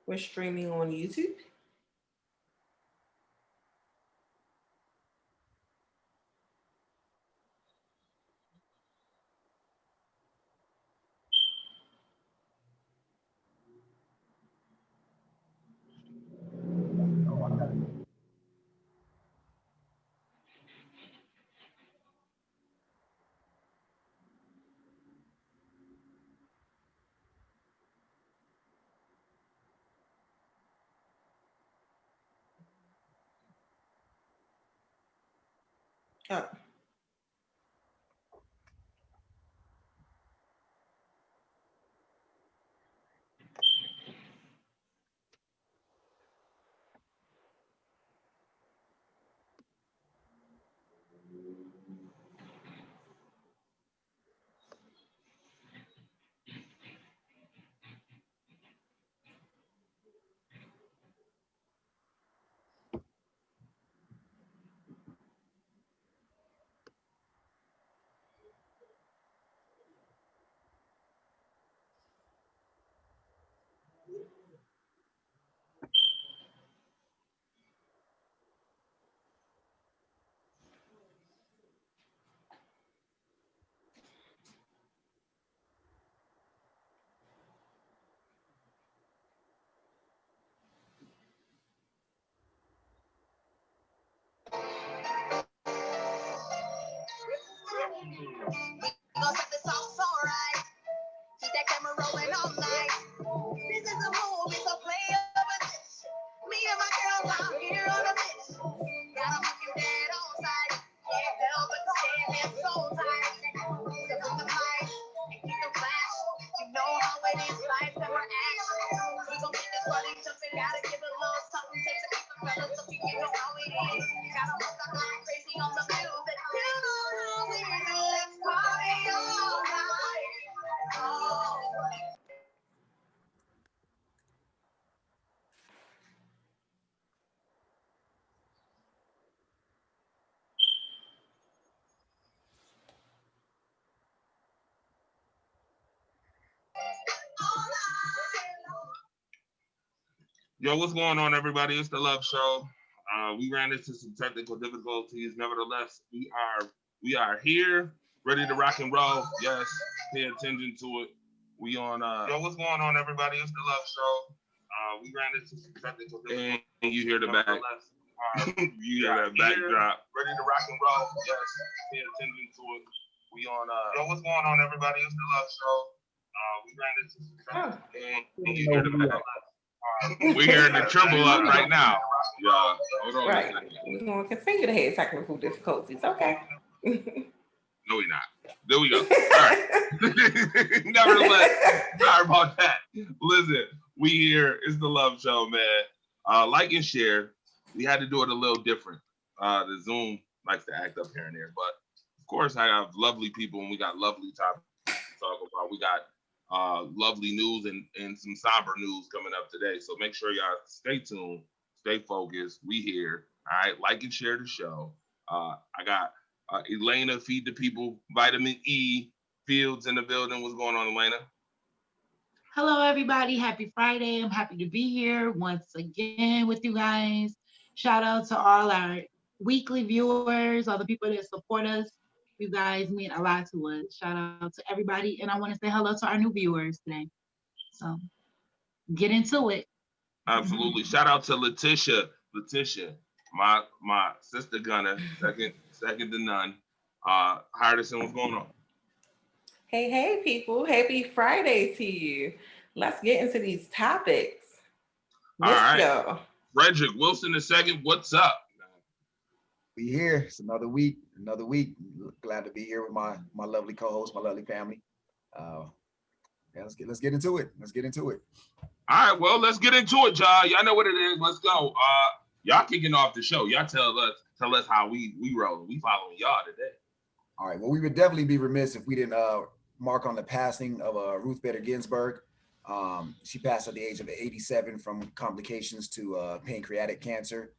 We're streaming on YouTube. Oh, Gonna set the sauce alright. Keep that camera rolling all night. This is a movie, so play over this. Me and my girls out here on a mission. Gotta make you dead on sight. Can't help but stand there so tight. Step on the mic and keep the flash. You know how it is, life never action. We gon' keep this money jumping, gotta give a little something. Take to keep the fellas, so you know how it is. Gotta work on going crazy on the music. You know how we do. Let's party all night. Oh. Yo, what's going on, everybody? It's the Love Show. We ran into some technical difficulties. Nevertheless, we are here, ready to rock and roll. Yes, pay attention to it. We on. Yo, what's going on, everybody? It's the Love Show. We ran into some technical difficulties. And you hear the back. You hear that backdrop. Ready to rock and roll. Yes, pay attention to it. We on. Yo, what's going on, everybody? It's the Love Show. We ran into some technical difficulties. And you hear the back. We're hearing the triple up right now. Yeah, hold on. right. We're going to continue to have technical difficulties. Okay. No, we're not. There we go. All right. Nevertheless, sorry about that. Listen, we here. It's the Love Show, man. Like and share. We had to do it a little different. The Zoom likes to act up here and there, but of course, I have lovely people and we got lovely topics to talk about. We got lovely news and some somber news coming up today. So make sure y'all stay tuned, stay focused. We here. All right. Like and share the show. I got Elena, Feed the People, Vitamin E, Fields in the building. What's going on, Elena? Hello, everybody. Happy Friday. I'm happy to be here once again with you guys. Shout out to all our weekly viewers, all the people that support us. You guys mean a lot to us. Shout out to everybody. And I want to say hello to our new viewers today. So get into it. Absolutely. Shout out to Letitia. Letitia, my sister Gunner, second to none. Hardison, what's going on? Hey, hey, people. Happy Friday to you. Let's get into these topics. All Let's right. go. Frederick Wilson II, what's up? We here. It's another week. Another week. Glad to be here with my lovely co-host, my lovely family. Yeah, let's get into it. Let's get into it. All right, well, let's get into it, y'all. Y'all know what it is. Let's go. Y'all kicking off the show. Y'all tell us how we roll. We following y'all today. All right. Well, we would definitely be remiss if we didn't mark on the passing of Ruth Bader Ginsburg. She passed at the age of 87 from complications to pancreatic cancer.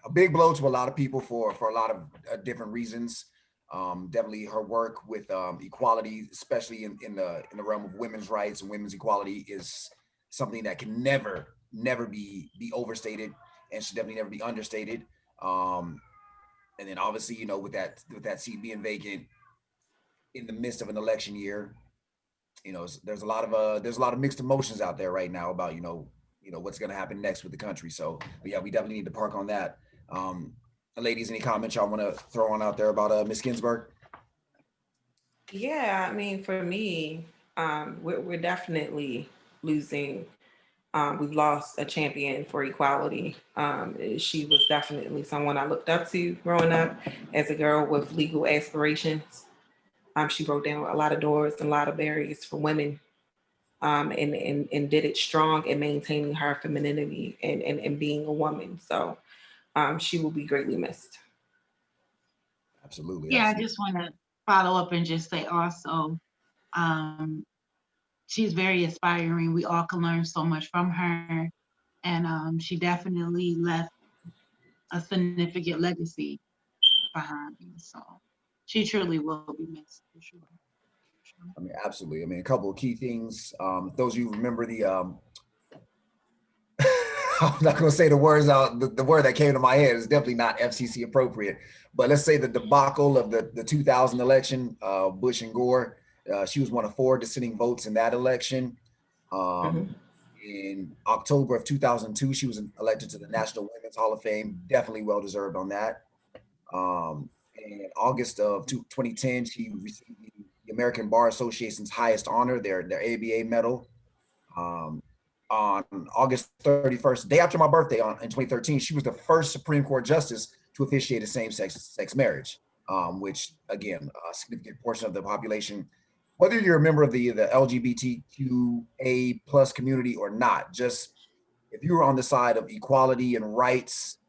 A big blow to a lot of people for a lot of different reasons. Definitely her work with equality, especially in the realm of women's rights and women's equality, is something that can never be overstated, and should definitely never be understated. Um, and then obviously, with that seat being vacant in the midst of an election year, there's a lot of mixed emotions out there right now about what's going to happen next with the country. So, but yeah, we definitely need to park on that. Um, Ladies, any comments y'all want to throw on out there about Miss Ginsburg? Yeah, I mean, for me, we're definitely losing. We've lost a champion for equality. She was definitely someone I looked up to growing up as a girl with legal aspirations. She broke down a lot of doors and a lot of barriers for women, and did it strong in maintaining her femininity and being a woman. So she will be greatly missed. Absolutely, Yeah, I absolutely. just want to follow up and just say also, um, she's very inspiring. We all can learn so much from her. And she definitely left a significant legacy behind me. So she truly will be missed for sure. For sure. I mean, absolutely. I mean, a couple of key things. Those of you who remember the I'm not going to say the words out. The word that came to my head is definitely not FCC appropriate. But let's say the debacle of the 2000 election, Bush and Gore. She was one of 4 dissenting votes in that election. Um, Mhm. in October of 2002, she was elected to the National Women's Hall of Fame. Definitely well deserved on that. In August of 2010, she received the American Bar Association's highest honor, their ABA medal. Um, on August 31st, day after my birthday in 2013, she was the first Supreme Court justice to officiate a same-sex marriage, which, again, a significant portion of the population, whether you're a member of the LGBTQA plus community or not, just if you were on the side of equality and rights,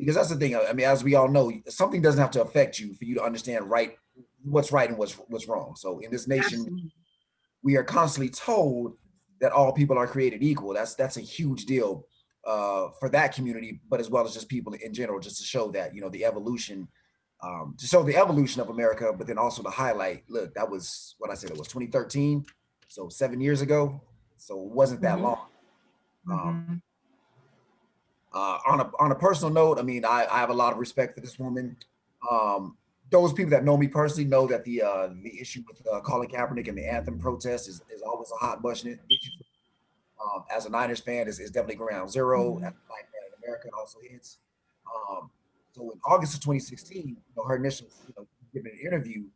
because that's the thing. I mean, as we all know, something doesn't have to affect you for you to understand what's right and what's wrong. So in this nation, Absolutely. we are constantly told that all people are created equal. That's a huge deal for that community, but as well as just people in general, just to show that the evolution, to show the evolution of America, but then also to highlight, look, that was what I said. It was 2013, so 7 years ago. So it wasn't that Mhm. long. Um, Mhm. on a personal note, I mean, I have a lot of respect for this woman. Um, those people that know me personally know that the issue with Colin Kaepernick and the anthem protest is always a hot button issue. As a Niners fan, is definitely ground zero. As Mhm. a black man in America, it also hits. Um, so in August of 2016, her initial, giving an interview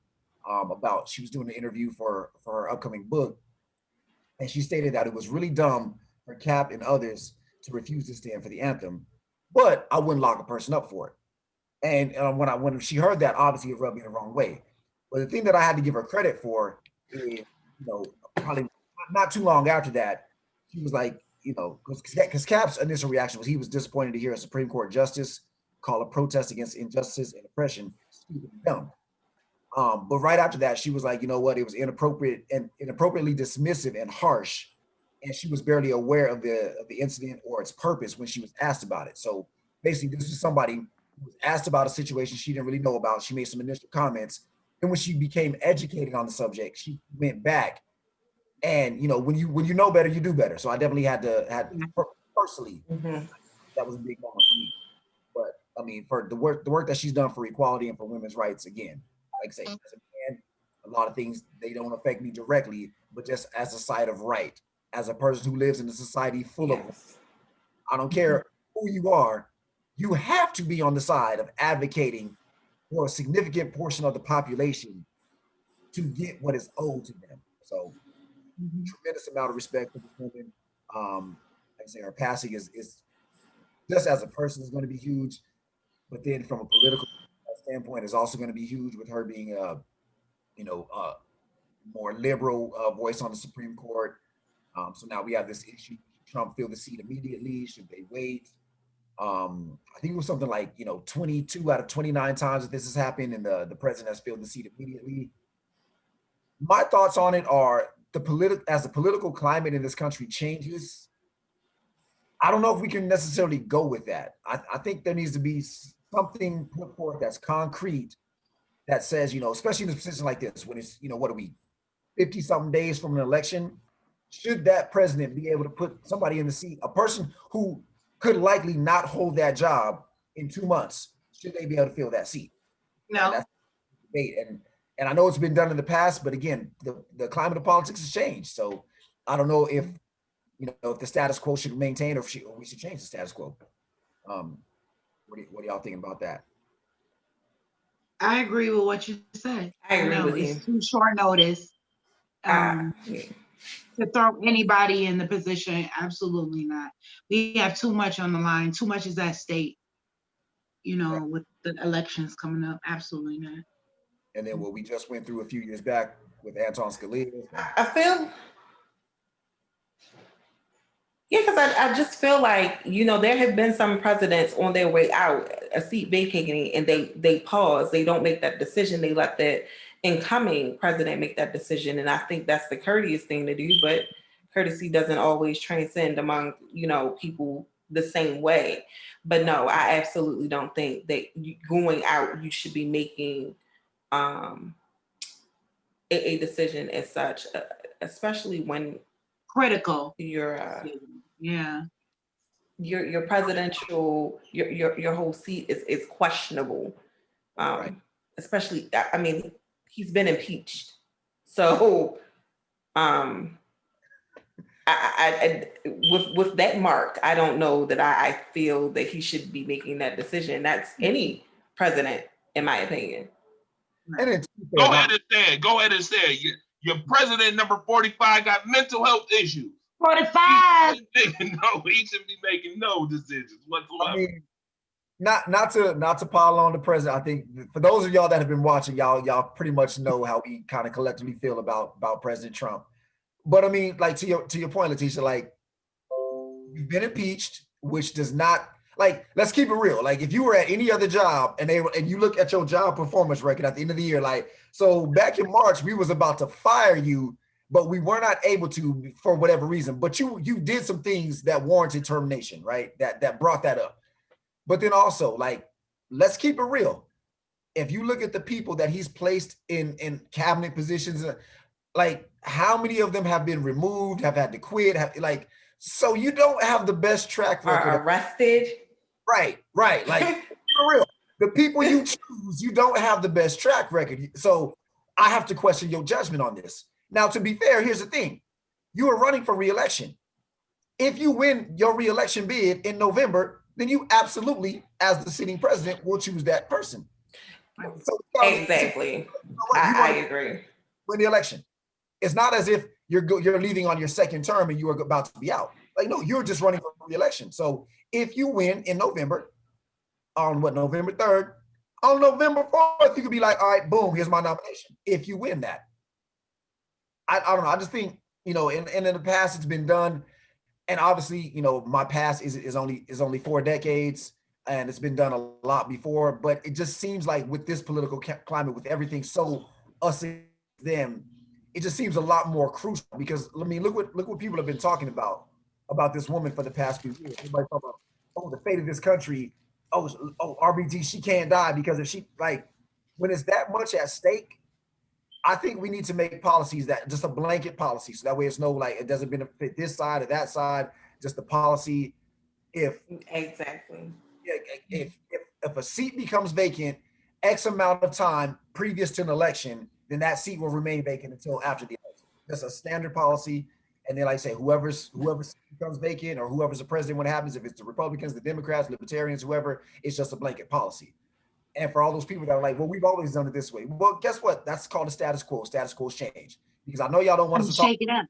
about she was doing an interview for her upcoming book, and she stated that it was really dumb for Cap and others to refuse to stand for the anthem, but I wouldn't lock a person up for it. And when she heard that, obviously it rubbed me the wrong way. But the thing that I had to give her credit for is, probably not too long after that, she was like, because Cap's initial reaction was he was disappointed to hear a Supreme Court justice call a protest against injustice and oppression stupid and dumb. But right after that, she was like, you know what? It was inappropriate and inappropriately dismissive and harsh, and she was barely aware of the incident or its purpose when she was asked about it. So basically, this was somebody who was asked about a situation she didn't really know about. She made some initial comments, and when she became educated on the subject, she went back. And when you know better, you do better. So I definitely had Yeah. personally, Mhm. that was a big moment for me. But I mean, for the work that she's done for equality and for women's rights, again, like I say, as a man, a lot of things they don't affect me directly, but just as a side of right, as a person who lives in a society full of, Yes. I don't care who you are, you have to be on the side of advocating for a significant portion of the population to get what is owed to them. So Mhm. tremendous amount of respect for this woman. Like I say, her passing is just as a person is going to be huge, but then from a political standpoint is also going to be huge with her being a you know more liberal voice on the Supreme Court. So now we have this issue: should Trump fill the seat immediately? Should they wait? I think it was something like 22 out of 29 times that this has happened, and the president has filled the seat immediately. My thoughts on it are as the political climate in this country changes. I don't know if we can necessarily go with that. I think there needs to be something put forth that's concrete that says, you know, especially in a position like this, when it's, you know, what are we, 50 something days from an election, should that president be able to put somebody in the seat, a person who could likely not hold that job in 2 months, should they be able to fill that seat? And No, that's the debate. And I know it's been done in the past, but again, the climate of politics has changed. So I don't know if, you know, if the status quo should maintain, or if we should change the status quo. What are y'all thinking about that? I agree with what you said. I agree with It's you. too short notice Yeah. to throw anybody in the position. Absolutely not. We have too much on the line. Too much is at stake, you know, with the elections coming up. Absolutely not. And then what we just went through a few years back with Anton Scalia. I feel, yeah, because I just feel like, you know, there have been some presidents on their way out, a seat vacating, and they pause. They don't make that decision. They let the incoming president make that decision. And I think that's the courteous thing to do, but courtesy doesn't always transcend among, you know, people the same way. But no, I absolutely don't think that going out, you should be making a decision as such, especially when Critical. you're Yeah. your presidential your whole seat is questionable, Right. especially, I mean, he's been impeached, so I with that mark, I don't know that I feel that he should be making that decision. That's any president, in my opinion. And then, Go ahead and say it. Go ahead and say it. Your president number 45 got mental health issues. 45. He should be making no decisions whatsoever. I mean, not to pile on the president. I think for those of y'all that have been watching, y'all pretty much know how we kind of collectively feel about President Trump. But I mean, like to your point, Letitia, like, you've been impeached, which does not, like, let's keep it real. Like, if you were at any other job and you look at your job performance record at the end of the year, like, so back in March, we was about to fire you, but we were not able to for whatever reason. But you did some things that warranted termination, right? That brought that up. But then also, like, let's keep it real. If you look at the people that he's placed in cabinet positions, like, how many of them have been removed, have had to quit, so you don't have the best track record. Are arrested. Right. Like, for real. The people you choose, you don't have the best track record. So I have to question your judgment on this. Now, to be fair, here's the thing. You are running for re-election. If you win your re-election bid in November, then you absolutely, as the sitting president, will choose that person. So, Exactly. I agree. Win the election. It's not as if you're leaving on your second term and you are about to be out. Like, no, you're just running for re-election. So if you win in November, on November 3rd, on November 4th, you could be like, all right, boom, here's my nomination. If you win that. I don't know. I just think, you know, and in the past it's been done. And obviously, you know, my past is only 4 decades, and it's been done a lot before. But it just seems like with this political climate, with everything so us and them, it just seems a lot more crucial. Because I mean, look what people have been talking about this woman for the past few years. Everybody talking about, oh, the fate of this country. Oh, RBG, she can't die because if she, like, when it's that much at stake, I think we need to make policies that just a blanket policy. So that way it's no, like, it doesn't benefit this side or that side, just the policy. Exactly. If a seat becomes vacant X amount of time previous to an election, then that seat will remain vacant until after the election. That's a standard policy. And then, like I say, whoever becomes vacant or whoever's the president, what happens, if it's the Republicans, the Democrats, Libertarians, whoever, it's just a blanket policy. And for all those people that are like, well, we've always done it this way. Well, guess what? That's called the status quo. Status quo's change. Because I know y'all don't want us to shake it up.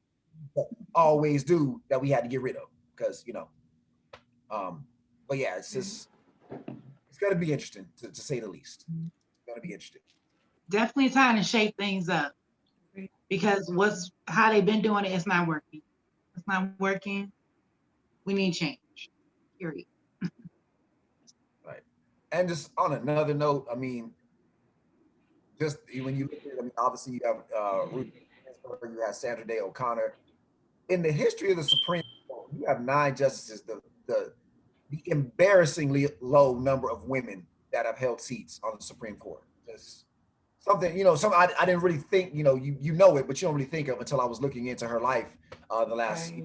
Always do that we had to get rid of. Because, you know, but yeah, it's just, it's going to be interesting to say the least. It's going to be interesting. Definitely time to shake things up, because how they've been doing it, it's not working. It's not working. We need change. Period. Right. And just on another note, I mean, just when you look at it, I mean, obviously you have Ruth Ginsburg, you have Sandra Day O'Connor. In the history of the Supreme Court, you have 9 justices, the embarrassingly low number of women that have held seats on the Supreme Court. Just something, you know, I didn't really think, you know, you know it, but you don't really think of until I was looking into her life the last. Right.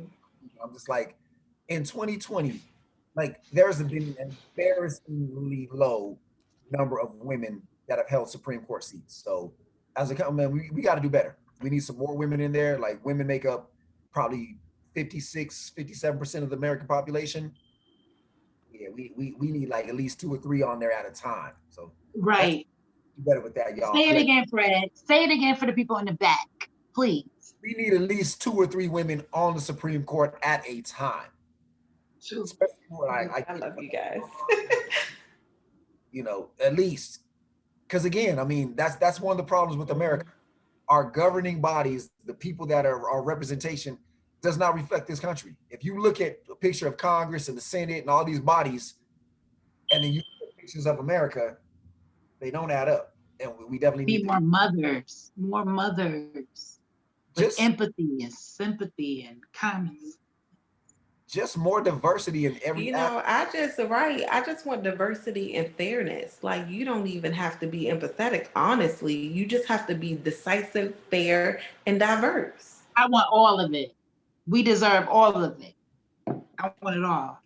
I'm just like, in 2020, like there's been an embarrassingly low number of women that have held Supreme Court seats. So as a company, we got to do better. We need some more women in there. Like women make up probably 56, 57% of the American population. Yeah, we need like at least 2 or 3 on there at a time. So Right. do better with that, y'all. Say it again, Fred. Say it again for the people in the back, please. We need at least 2 or 3 women on the Supreme Court at a time. Especially when I love you guys. you know, at least, because again, I mean, that's one of the problems with America. Our governing bodies, the people that are our representation, does not reflect this country. If you look at a picture of Congress and the Senate and all these bodies, and then you look at pictures of America, they don't add up. And we definitely Be need more mothers with just empathy and sympathy and kindness. just more diversity in every You know, I just want diversity and fairness. Like, you don't even have to be empathetic, honestly. You just have to be decisive, fair, and diverse. I want all of it. We deserve all of it. I want it all.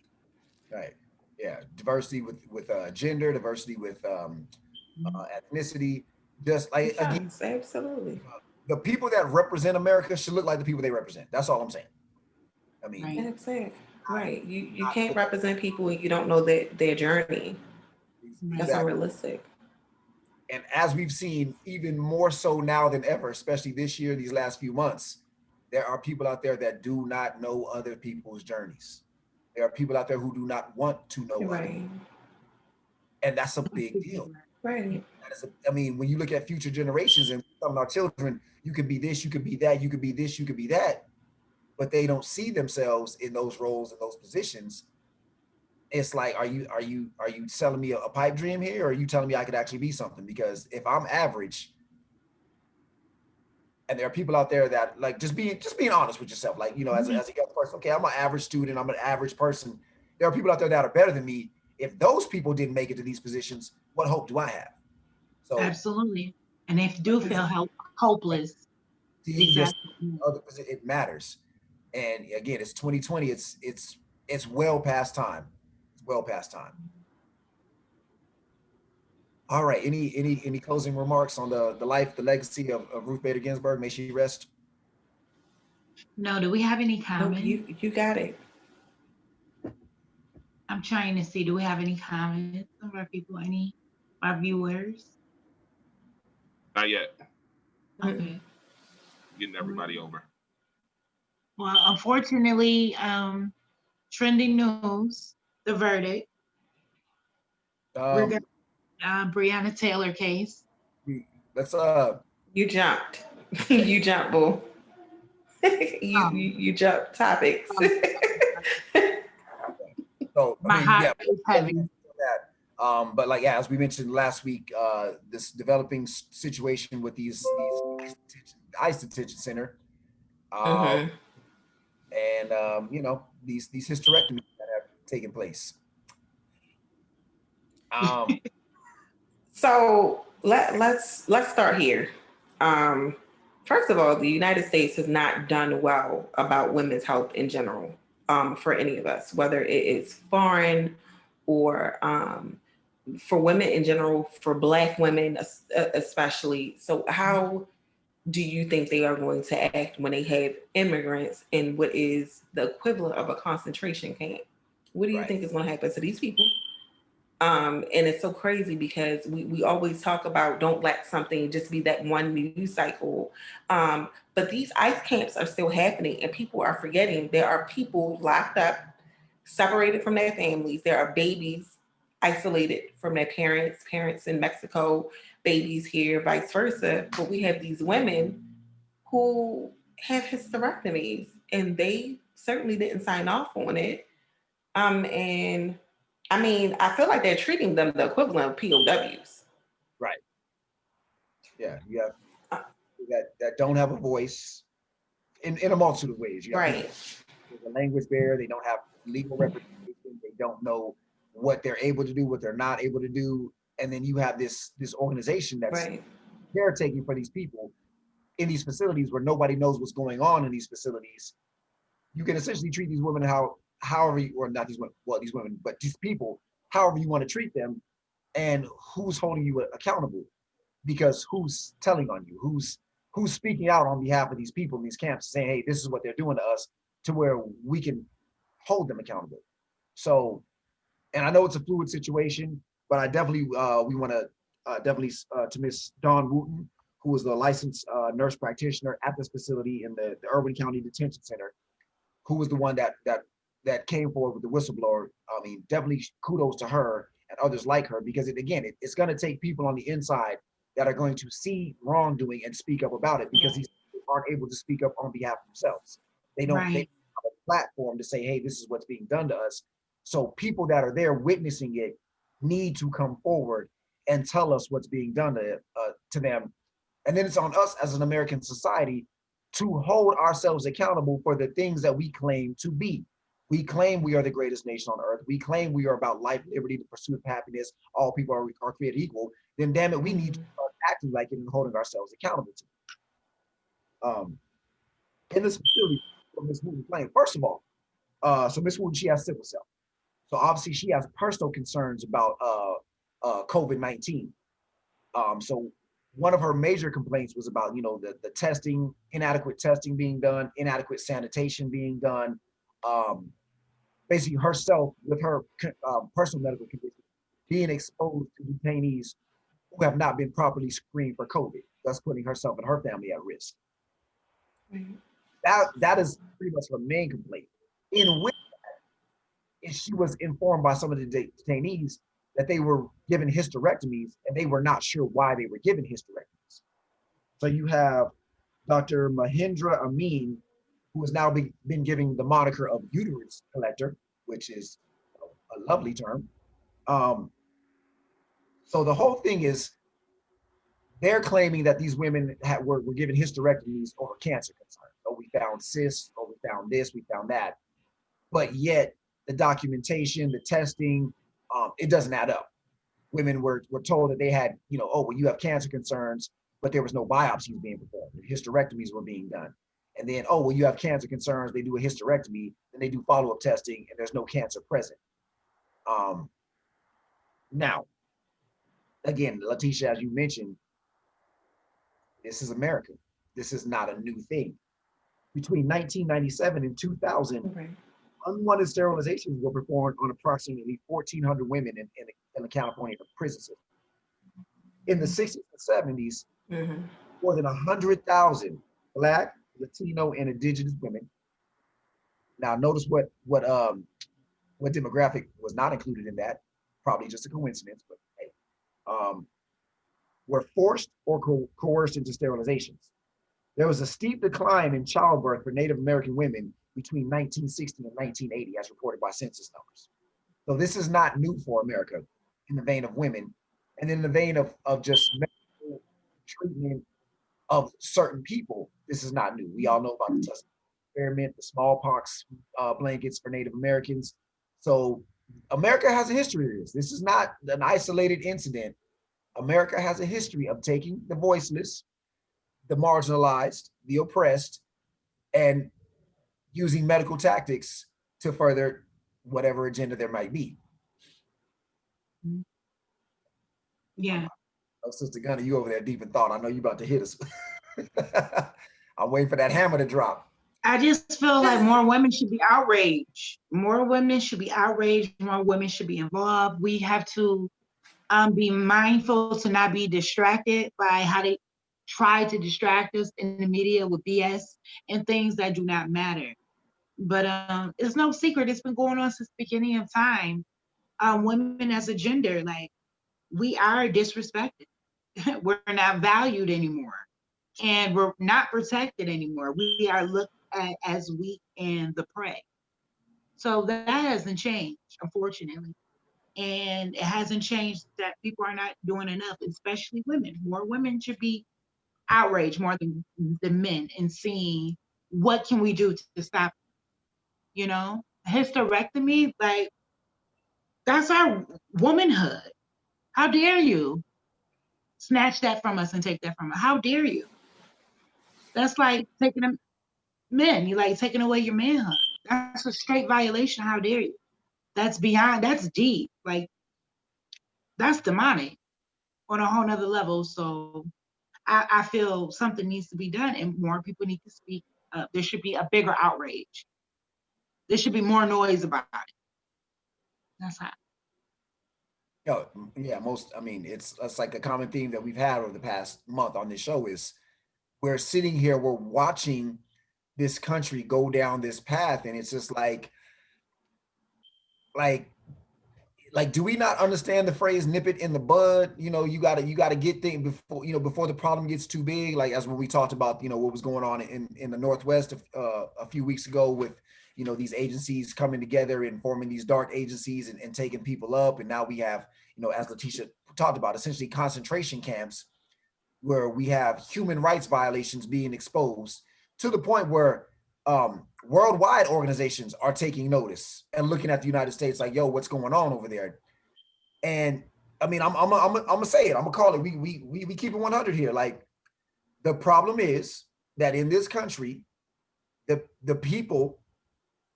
right. Yeah, diversity with gender, diversity with ethnicity. Just like again, Yes, absolutely. the people that represent America should look like the people they represent. That's all I'm saying. I mean, Right. That's it. Right. You can't represent people and you don't know their journey. That's exactly. unrealistic. And as we've seen, even more so now than ever, especially this year, these last few months, there are people out there that do not know other people's journeys. There are people out there who do not want to know others. Right. And that's a big deal. Right. I mean, when you look at future generations and some of our children, you could be this, you could be that, you could be this, you could be that, but they don't see themselves in those roles and those positions. It's like, are you selling me a pipe dream here, or are you telling me I could actually be something? Because if I'm average, and there are people out there that like just being honest with yourself, like, you know, as a young person, okay, I'm an average student, I'm an average person. There are people out there that are better than me. If those people didn't make it to these positions, what hope do I have? So Absolutely. And if you do feel hopeless, seeing this exactly. other position, it matters. And again, it's 2020. It's well past time. It's well past time. All right. Any closing remarks on the life, the legacy of Ruth Bader Ginsburg? May she rest. No, do we have any No, comments? you got it. I'm trying to see, do we have any comments of our people, any of our viewers? Not yet. Okay. Getting everybody over. Well, unfortunately, trending news, the verdict, Um, Breonna Taylor case. let's You jumped. You jumped, boo. you jumped topics. so My I mean, heart yeah, is heavy. that. But like, yeah, as we mentioned last week, this developing situation with these ICE detention center, Mhm. and you know, these hysterectomies that have taken place. So let's start here. First of all, the United States has not done well about women's health in general, for any of us, whether it is foreign or for women in general, for Black women especially. So how do you think they are going to act when they have immigrants in what is the equivalent of a concentration camp? What do you Right. think is going to happen to these people? And it's so crazy because we always talk about don't let something just be that one news cycle. But these ICE camps are still happening and people are forgetting there are people locked up, separated from their families. There are babies isolated from their parents in Mexico, babies here, vice versa. But we have these women who have hysterectomies and they certainly didn't sign off on it. And I mean, I feel like they're treating them the equivalent of POWs. Right. Yeah, you have that don't have a voice in a multitude of ways. You have Right. There's a language barrier. They don't have legal representation. They don't know what they're able to do, what they're not able to do. And then you have this organization that's Right. caretaking for these people in these facilities where nobody knows what's going on in these facilities. You can essentially treat these women however you, or not these women, well, these women, but these people, however you want to treat them, and who's holding you accountable, because who's telling on you, who's speaking out on behalf of these people in these camps, saying, hey, this is what they're doing to us, to where we can hold them accountable. So, and I know it's a fluid situation, but I definitely, we want to definitely to Miss Dawn Wooten, who is the licensed nurse practitioner at this facility in the Irwin County Detention Center, who was the one that came forward with the whistleblower. I mean, definitely kudos to her and others like her, because it's going to take people on the inside that are going to see wrongdoing and speak up about it, because these people aren't able to speak up on behalf of themselves. They don't have a platform to say, hey, this is what's being done to us. So people that are there witnessing it need to come forward and tell us what's being done to them. And then it's on us as an American society to hold ourselves accountable for the things that we claim to be. We claim we are the greatest nation on earth. We claim we are about life, liberty, the pursuit of happiness. All people are created equal. Then damn it, we need to start acting like it and holding ourselves accountable to it. In this facility, Ms. Wooten claimed, first of all, so Ms. Wooten, she has sickle cell. So obviously she has personal concerns about COVID-19. So one of her major complaints was about, the testing, inadequate testing being done, inadequate sanitation being done. Basically herself with her personal medical condition being exposed to detainees who have not been properly screened for COVID, thus putting herself and her family at risk. That is pretty much her main complaint. In which she was informed by some of the detainees that they were given hysterectomies and they were not sure why they were given hysterectomies. So you have Dr. Mahindra Amin, who has now been given the moniker of uterus collector, which is a lovely term. So the whole thing is, they're claiming that these women were given hysterectomies over cancer concerns. Oh, we found cysts, oh, we found this, we found that. But yet the documentation, the testing, it doesn't add up. Women were told that they had, oh, well, you have cancer concerns, but there was no biopsies being performed. Hysterectomies were being done. And then, oh, well, you have cancer concerns, they do a hysterectomy, then they do follow-up testing, and there's no cancer present. Now, again, Letitia, as you mentioned, this is America. This is not a new thing. Between 1997 and 2000, unwanted sterilizations were performed on approximately 1,400 women in the California prison system. In the 60s and 70s, more than 100,000 Black, Latino, and Indigenous women. Now, notice what demographic was not included in that. Probably just a coincidence, but hey, were forced or coerced into sterilizations. There was a steep decline in childbirth for Native American women between 1960 and 1980, as reported by census numbers. So this is not new for America in the vein of women, and in the vein of just medical treatment of certain people. This is not new. We all know about the Tuskegee experiment, the smallpox blankets for Native Americans. So America has a history of this. This is not an isolated incident. America has a history of taking the voiceless, the marginalized, the oppressed, and using medical tactics to further whatever agenda there might be. Yeah. Oh, Sister Gunner, you over there deep in thought. I know you about to hit us. I'm waiting for that hammer to drop. I just feel like more women should be outraged. More women should be outraged. More women should be involved. We have to be mindful to not be distracted by how they try to distract us in the media with BS and things that do not matter. But it's no secret. It's been going on since the beginning of time. Women as a gender, like, we are disrespected. We're not valued anymore. And we're not protected anymore. We are looked at as weak and the prey. So that hasn't changed, unfortunately. And it hasn't changed that people are not doing enough, especially women. More women should be outraged more than men and seeing what can we do to stop it. Hysterectomy, like, that's our womanhood. How dare you? snatch that from us and take that from us. How dare you? That's like taking them men. You're like taking away your manhood. That's a straight violation. How dare you? That's beyond, that's deep. Like, that's demonic on a whole nother level. So I feel something needs to be done and more people need to speak up. There should be a bigger outrage. There should be more noise about it. That's how. Yeah, I mean, it's like a common theme that we've had over the past month on this show is we're sitting here, we're watching this country go down this path, and it's just like, do we not understand the phrase "nip it in the bud"? You know, you gotta get things before, before the problem gets too big. Like as when we talked about, what was going on in the Northwest a few weeks ago with, these agencies coming together and forming these dark agencies and taking people up. And now we have, as Letitia talked about, essentially concentration camps where we have human rights violations being exposed to the point where worldwide organizations are taking notice and looking at the United States like, yo, what's going on over there? And I mean, I'm gonna say it. I'm gonna call it. We keep it 100 here. Like the problem is that in this country, the people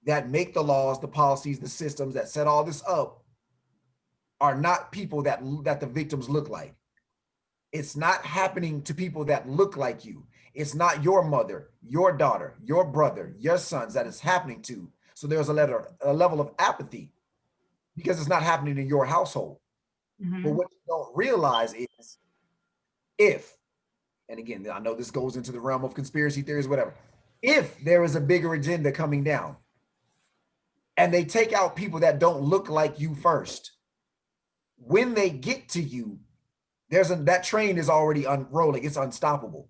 that make the laws, the policies, the systems that set all this up are not people that the victims look like. It's not happening to people that look like you. It's not your mother, your daughter, your brother, your sons that it's happening to. So there's a level of apathy because it's not happening in your household. Mm-hmm. But what you don't realize is if, and again, I know this goes into the realm of conspiracy theories, whatever, if there is a bigger agenda coming down and they take out people that don't look like you first, when they get to you, that train is already unrolling. It's unstoppable.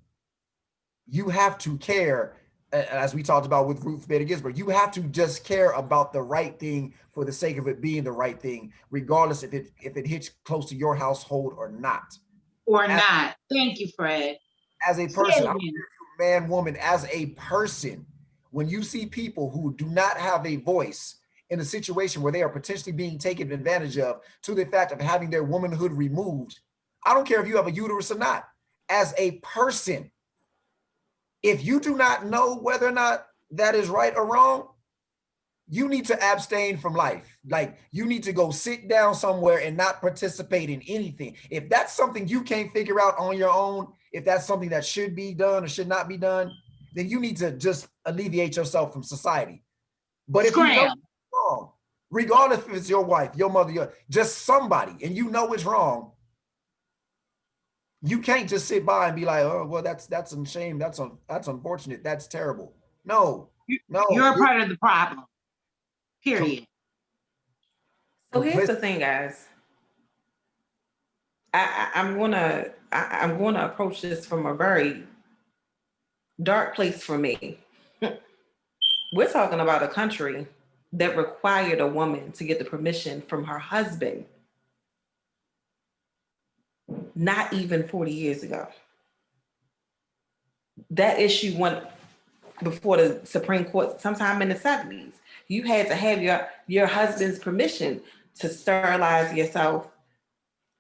You have to care, as we talked about with Ruth Bader Ginsburg, you have to just care about the right thing for the sake of it being the right thing, regardless if it hits close to your household or not. Thank you, Fred. As a person, man, woman, as a person, when you see people who do not have a voice in a situation where they are potentially being taken advantage of to the fact of having their womanhood removed, I don't care if you have a uterus or not. As a person, if you do not know whether or not that is right or wrong, you need to abstain from life. Like you need to go sit down somewhere and not participate in anything. If that's something you can't figure out on your own, if that's something that should be done or should not be done, then you need to just alleviate yourself from society. But if you know it's wrong, regardless if it's your wife, your mother, just somebody, and you know it's wrong, you can't just sit by and be like, oh, well, that's a shame. That's unfortunate. That's terrible. No. You're part of the problem. Period. So here's the thing, guys. I'm gonna approach this from a very dark place for me. We're talking about a country that required a woman to get the permission from her husband not even 40 years ago. That issue went before the Supreme Court sometime in the 70s. You had to have your husband's permission to sterilize yourself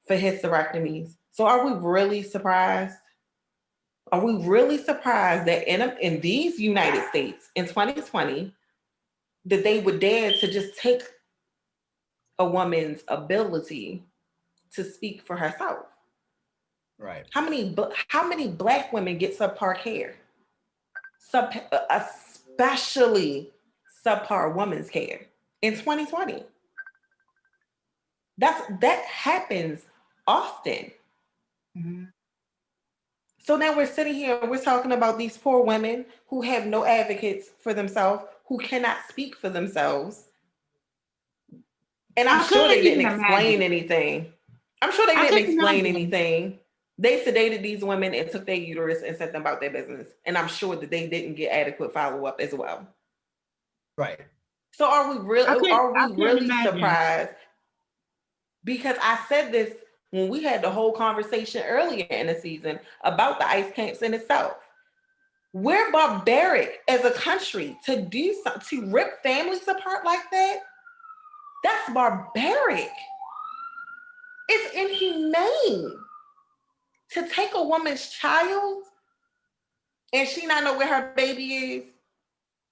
for hysterectomies. So are we really surprised? Are we really surprised that in these United States in 2020, that they would dare to just take a woman's ability to speak for herself? Right. How many Black women get subpar care? Especially subpar women's care in 2020. That happens often. Mm-hmm. So now we're sitting here, we're talking about these poor women who have no advocates for themselves, who cannot speak for themselves. And I'm sure they didn't explain anything. I'm sure they didn't explain anything. They sedated these women and took their uterus and sent them about their business. And I'm sure that they didn't get adequate follow-up as well. Right. So are we really surprised? Because I said this when we had the whole conversation earlier in the season about the ICE camps in itself. We're barbaric as a country to do something, to rip families apart like that. That's barbaric. It's inhumane to take a woman's child and she not know where her baby is,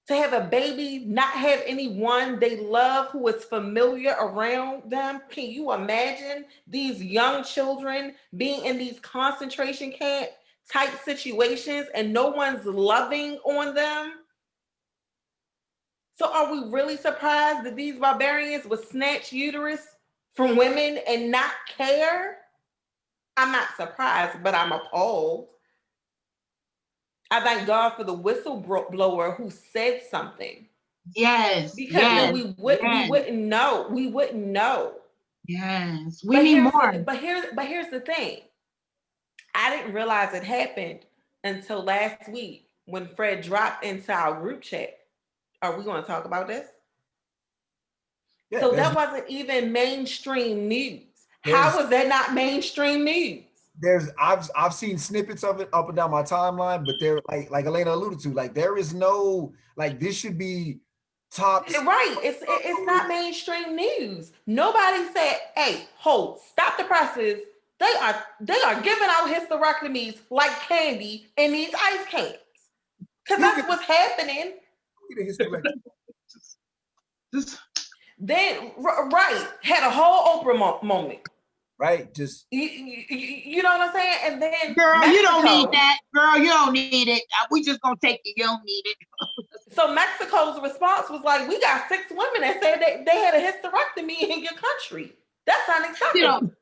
to have a baby, not have anyone they love who is familiar around them. Can you imagine these young children being in these concentration camp type situations and no one's loving on them? So are we really surprised that these barbarians would snatch uterus from women and not care? I'm not surprised, but I'm appalled. I thank God for the whistleblower who said something. Yes. Because then we wouldn't know. We wouldn't know. Yes. We need more. But here's the thing. I didn't realize it happened until last week when Fred dropped into our group chat. Are we going to talk about this? Yeah, so that wasn't even mainstream news. How was that not mainstream news? I've seen snippets of it up and down my timeline, but they're like Elena alluded to, like there is no, like this should be top. Right. It's not mainstream news. Nobody said, hey, hold, stop the presses. They are giving out hysterectomies like candy in these ice camps. Because that's what's happening. Then, right, had a whole Oprah moment. Right, just you know what I'm saying? And then girl, Mexico, you don't need that. Girl, you don't need it. We just gonna take it. You don't need it. So Mexico's response was like, we got 6 women that said they had a hysterectomy in your country. That's unacceptable.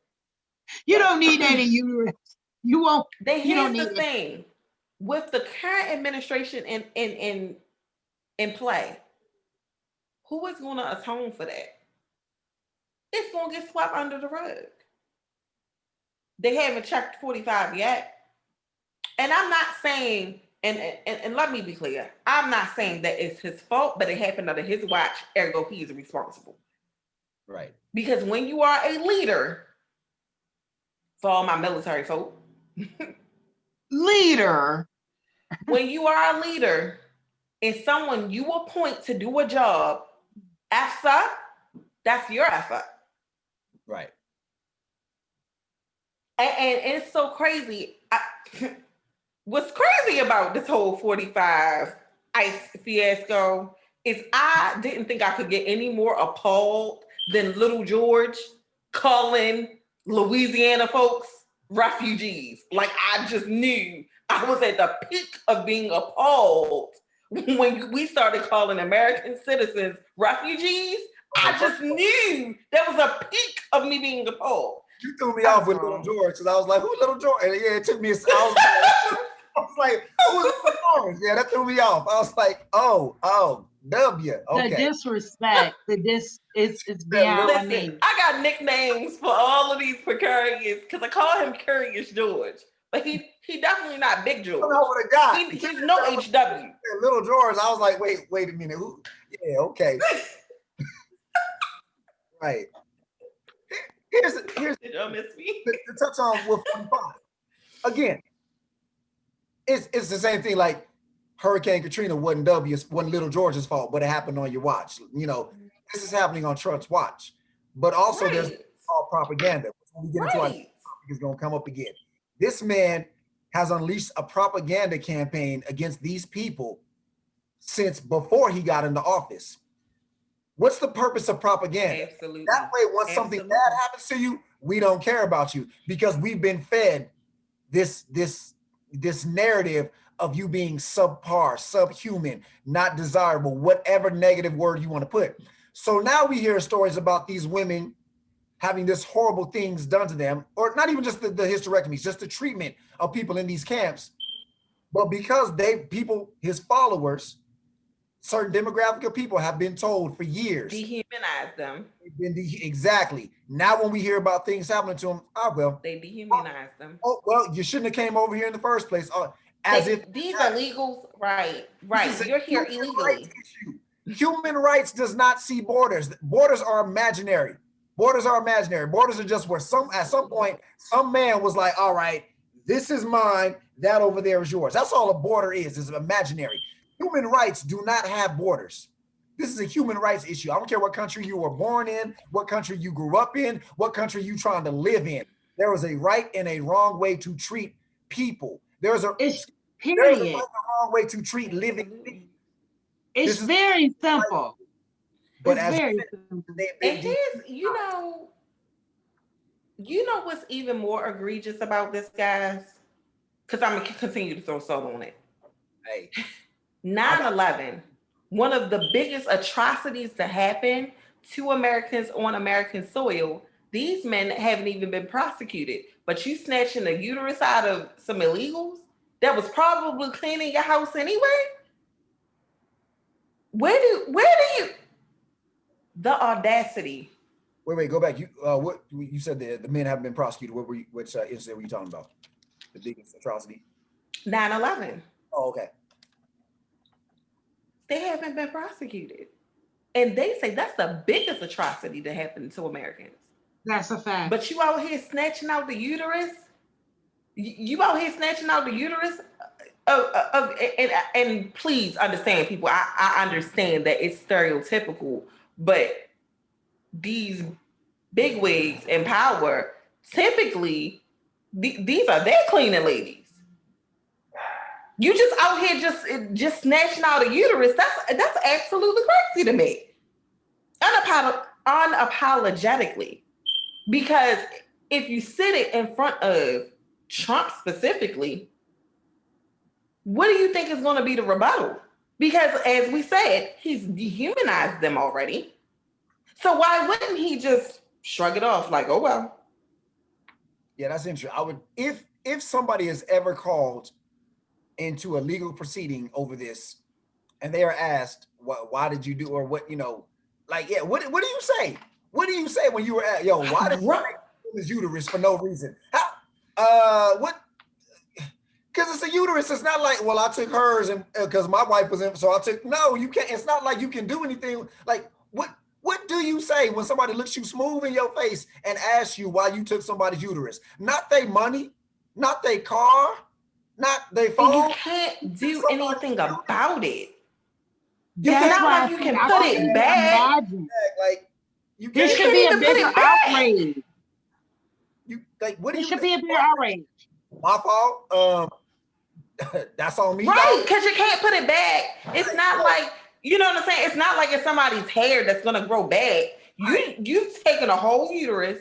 You don't need that in uterus. You won't. Then here's the thing. With the current administration in play, who is going to atone for that? It's going to get swept under the rug. They haven't checked 45 yet. And I'm not saying, and let me be clear, I'm not saying that it's his fault, but it happened under his watch, ergo he is responsible. Right. Because when you are a leader, for all my military folk, leader. When you are a leader and someone you appoint to do a job F's up, that's your F up. Right. And it's so crazy. What's crazy about this whole 45 ICE fiasco is I didn't think I could get any more appalled than Little George calling Louisiana folks refugees. Like I just knew I was at the peak of being appalled when we started calling American citizens refugees. I just knew that was a peak of me being appalled. You threw me off with Little George because I was like, who Little George? And yeah, it took me I was like, who is Little George? Yeah, that threw me off. I was like, oh, W. Okay. The disrespect, it's beyond me. I got nicknames for all of these precarious because I call him Curious George, but he definitely not Big George. He's no HW. Little George, I was like, wait a minute. Who? Yeah, okay. Right. Here's Did y'all miss me? To touch on with 45. Again, it's the same thing. Like Hurricane Katrina wasn't Little George's fault, but it happened on your watch. You know, this is happening on Trump's watch. But also there's all propaganda. When we get into our topic, is going to come up again. This man has unleashed a propaganda campaign against these people since before he got into office. What's the purpose of propaganda? Absolutely. That way, once something bad happens to you, we don't care about you because we've been fed this narrative of you being subpar, subhuman, not desirable, whatever negative word you want to put. So now we hear stories about these women having this horrible things done to them, or not even just the hysterectomies, just the treatment of people in these camps. But because his followers, certain demographic of people have been told for years. Dehumanize them. Exactly. Now when we hear about things happening to them, they dehumanize them. Oh, well, you shouldn't have came over here in the first place. If these are illegals, right. You're here illegally. Human rights does not see borders. Borders are imaginary. Borders are just where at some point, some man was like, all right, this is mine, that over there is yours. That's all a border is imaginary. Human rights do not have borders. This is a human rights issue. I don't care what country you were born in, what country you grew up in, what country you trying to live in. there is a right and a wrong way to treat people. There's a It's right and period. a wrong way to treat living things. It's This is very simple. But It's as very you said, simple. they've been And here's, you know what's even more egregious about this, guys? Because I'm gonna continue to throw salt on it. hey, 9/11, one of the biggest atrocities to happen to Americans on American soil. These men haven't even been prosecuted, but you snatching a uterus out of some illegals that was probably cleaning your house anyway. Where do you the audacity? wait, go back. You what you said the men haven't been prosecuted. What were you, which incident were you talking about? The biggest atrocity? 9/11. Oh, okay. They haven't been prosecuted. And they say that's the biggest atrocity that happened to Americans. That's a fact. But you out here snatching out the uterus. You out here snatching out the uterus and please understand, people. I understand that it's stereotypical, but these bigwigs in power typically these are their cleaning ladies. You just out here just snatching out a uterus. That's absolutely crazy to me. Unapologetically. Because if you sit it in front of Trump specifically, what do you think is going to be the rebuttal? Because as we said, he's dehumanized them already. So why wouldn't he just shrug it off like, oh, well. Yeah, that's interesting. I would, if somebody is ever called into a legal proceeding over this and they are asked, why did you do, or what, like, yeah, what do you say? What do you say when you were at, why did you take this uterus for no reason? What? Because it's a uterus. It's not like, well, I took hers and because my wife was in, so I took. No, you can't. It's not like you can do anything. Like, what do you say when somebody looks you smooth in your face and asks you why you took somebody's uterus? Not their money, not their car, not their phone. And you can't do anything about it. That's not why like you I can said, put I it couldn't back. imagine. Like, you This can't should be a even put bigger it back. outrage. You like what do This you should be a bigger outrage. My fault. That's on me. Right, because you can't put it back. It's not like, you know what I'm saying? It's not like it's somebody's hair that's gonna grow back. You've taken a whole uterus.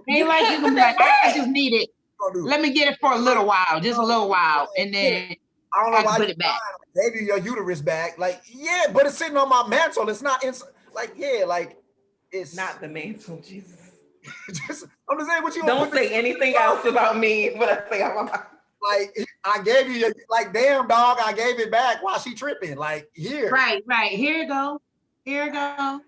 Ain't like you can be like, I just need it. Let me get it for a little while, just a little while, and then I don't know why put it back. Gave you your uterus back. Like, yeah, but it's sitting on my mantle. It's not like, yeah, like it's Not the mantle, Jesus. I'm just saying what you Don't say anything else about me when I say I'm about. Like, I gave you like, damn dog, I gave it back while she tripping. Like, here. Right. Here you go. Here you go.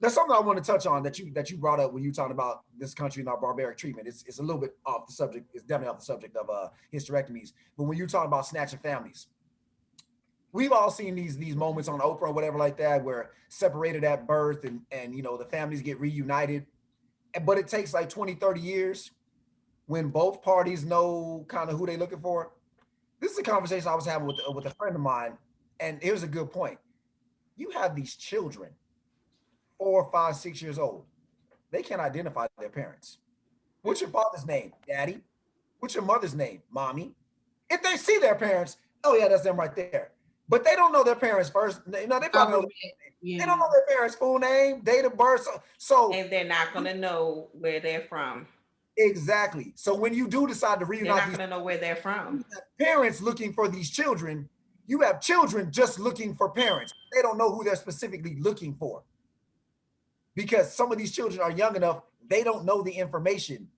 There's something I want to touch on that you brought up when you talked about this country and our barbaric treatment. It's a little bit off the subject. It's definitely off the subject of hysterectomies. But when you talk about snatching families, we've all seen these moments on Oprah or whatever like that, where separated at birth and the families get reunited. But it takes like 20, 30 years when both parties know kind of who they're looking for. This is a conversation I was having with a friend of mine, and here's a good point. You have these children, 4, 5, 6 years old. They can't identify their parents. What's your father's name? Daddy. What's your mother's name? Mommy. If they see their parents, oh yeah, that's them right there. But they don't know their parents first. They probably know. They don't know their parents' full name, date of birth. So And they're not gonna know where they're from. exactly. So when you do decide to They're reunite not these gonna know where they're from. parents looking for these children, you have children just looking for parents. They don't know who they're specifically looking for. Because some of these children are young enough, they don't know the information.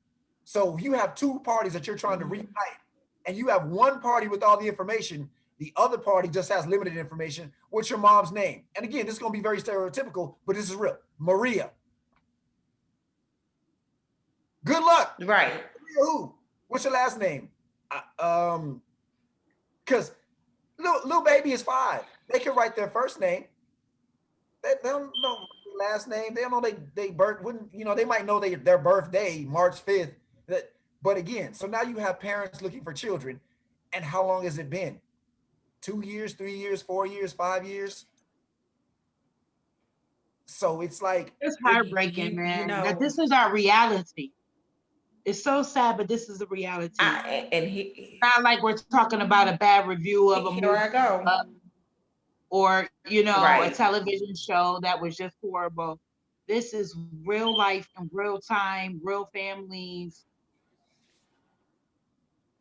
So you have two parties that you're trying to reunite, and you have one party with all the information. The other party just has limited information. What's your mom's name? And again, this is going to be very stereotypical, but this is real. Maria. Good luck. Right. Maria who? What's your last name? Because little baby is 5. They can write their first name. They don't know last name. They don't know they birth. Wouldn't they might know their birthday, March 5th. But again, so now you have parents looking for children, and how long has it been? 2 years, 3 years, 4 years, 5 years. So it's like, It's But heartbreaking, man, that know, this is our reality. It's so sad, but this is the reality. and he Not like we're talking about a bad review of a here movie I go. or, you know, a Right. television show that was just horrible. This is real life in real time, real families.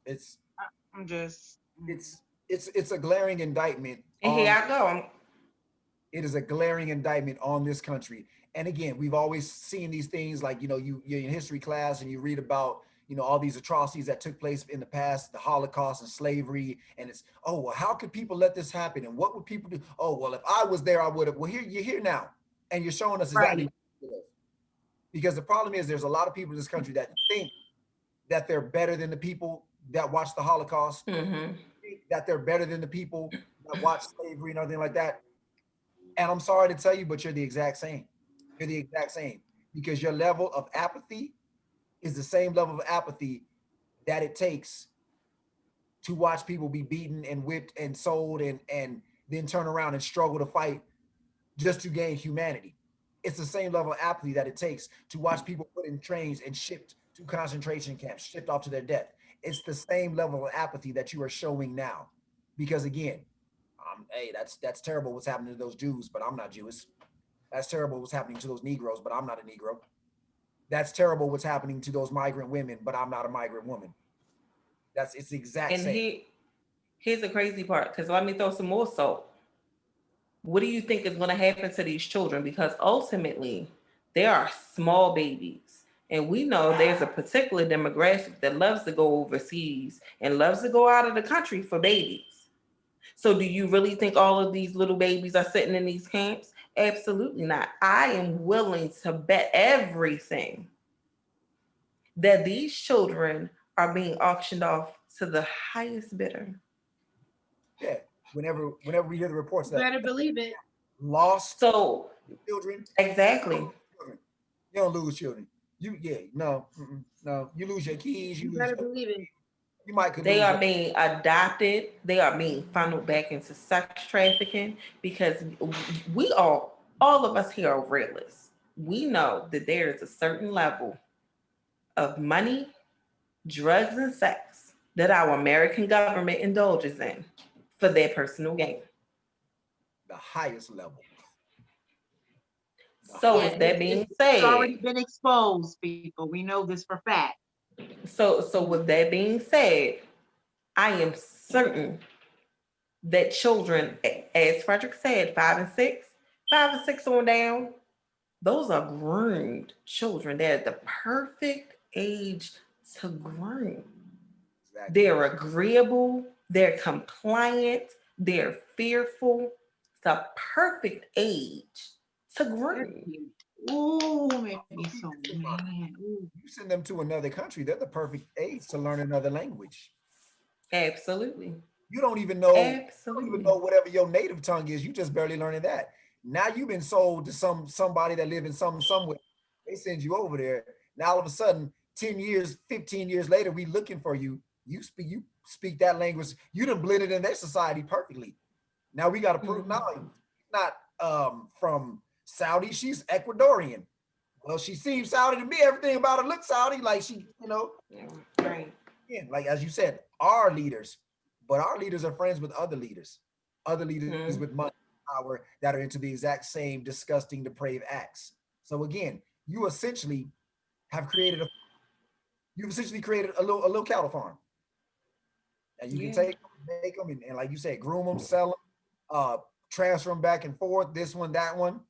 it's I'm just, it's a glaring indictment And here on I go. it is a glaring indictment on this country. And again, we've always seen these things like, you're in history class and you read about, all these atrocities that took place in the past, the Holocaust and slavery. And it's, oh, well, how could people let this happen? And what would people do? Oh, well, if I was there, I would have. Well, here, you're here now. And you're showing us exactly right. what it is. Because the problem is there's a lot of people in this country that think that they're better than the people that watched the Holocaust, Mm-hmm. that they're better than the people that watched slavery and everything like that. And I'm sorry to tell you, but you're the exact same. You're the exact same because your level of apathy is the same level of apathy that it takes to watch people be beaten and whipped and sold and then turn around and struggle to fight just to gain humanity. It's the same level of apathy that it takes to watch people put in trains and shipped to concentration camps, shipped off to their death. It's the same level of apathy that you are showing now. Because again, hey, that's terrible what's happening to those Jews, but I'm not Jewish. That's terrible what's happening to those Negroes, but I'm not a Negro. That's terrible what's happening to those migrant women, but I'm not a migrant woman. It's the exact And same. here's the crazy part, because let me throw some more salt. What do you think is going to happen to these children? Because ultimately, they are small babies. And we know there's a particular demographic that loves to go overseas and loves to go out of the country for babies. So do you really think all of these little babies are sitting in these camps? Absolutely not. I am willing to bet everything that these children are being auctioned off to the highest bidder. Yeah. Whenever we hear the reports that Better believe it. lost So children, exactly. you don't lose children. No, no. You lose your keys. You You lose. better believe it. You might could They lose. are being adopted. They are being funneled back into sex trafficking because we all of us here are realists. We know that there is a certain level of money, drugs, and sex that our American government indulges in for their personal gain. The highest level. So Yeah, with that being it's already said, been exposed, people. We know this for fact. so with that being said, I am certain that children, as Frederick said, 5 and 6 on down, those are groomed children. They're the perfect age to groom. Exactly. They're agreeable, they're compliant, they're fearful. It's a perfect age to groom. Ooh, made me so mad. Ooh. You send them to another country, they're the perfect age to learn another language. Absolutely. You don't even know, Absolutely. whatever your native tongue is. You just barely learning that. Now you've been sold to somebody that live in somewhere. They send you over there. Now all of a sudden, 10 years, 15 years later, we looking for you. You speak that language. You done blended in their society perfectly. Now we got to prove now not from Saudi, she's Ecuadorian. Well, she seems Saudi to me. Everything about her looks Saudi, like she, Yeah, right. again, like as you said, our leaders, but our leaders are friends with other leaders with money, power that are into the exact same disgusting, depraved acts. So again, have created a, you've essentially created a little cattle farm, and you can Yeah. take them, make them, and like you said, groom them, sell them, transfer them back and forth, this one, that one.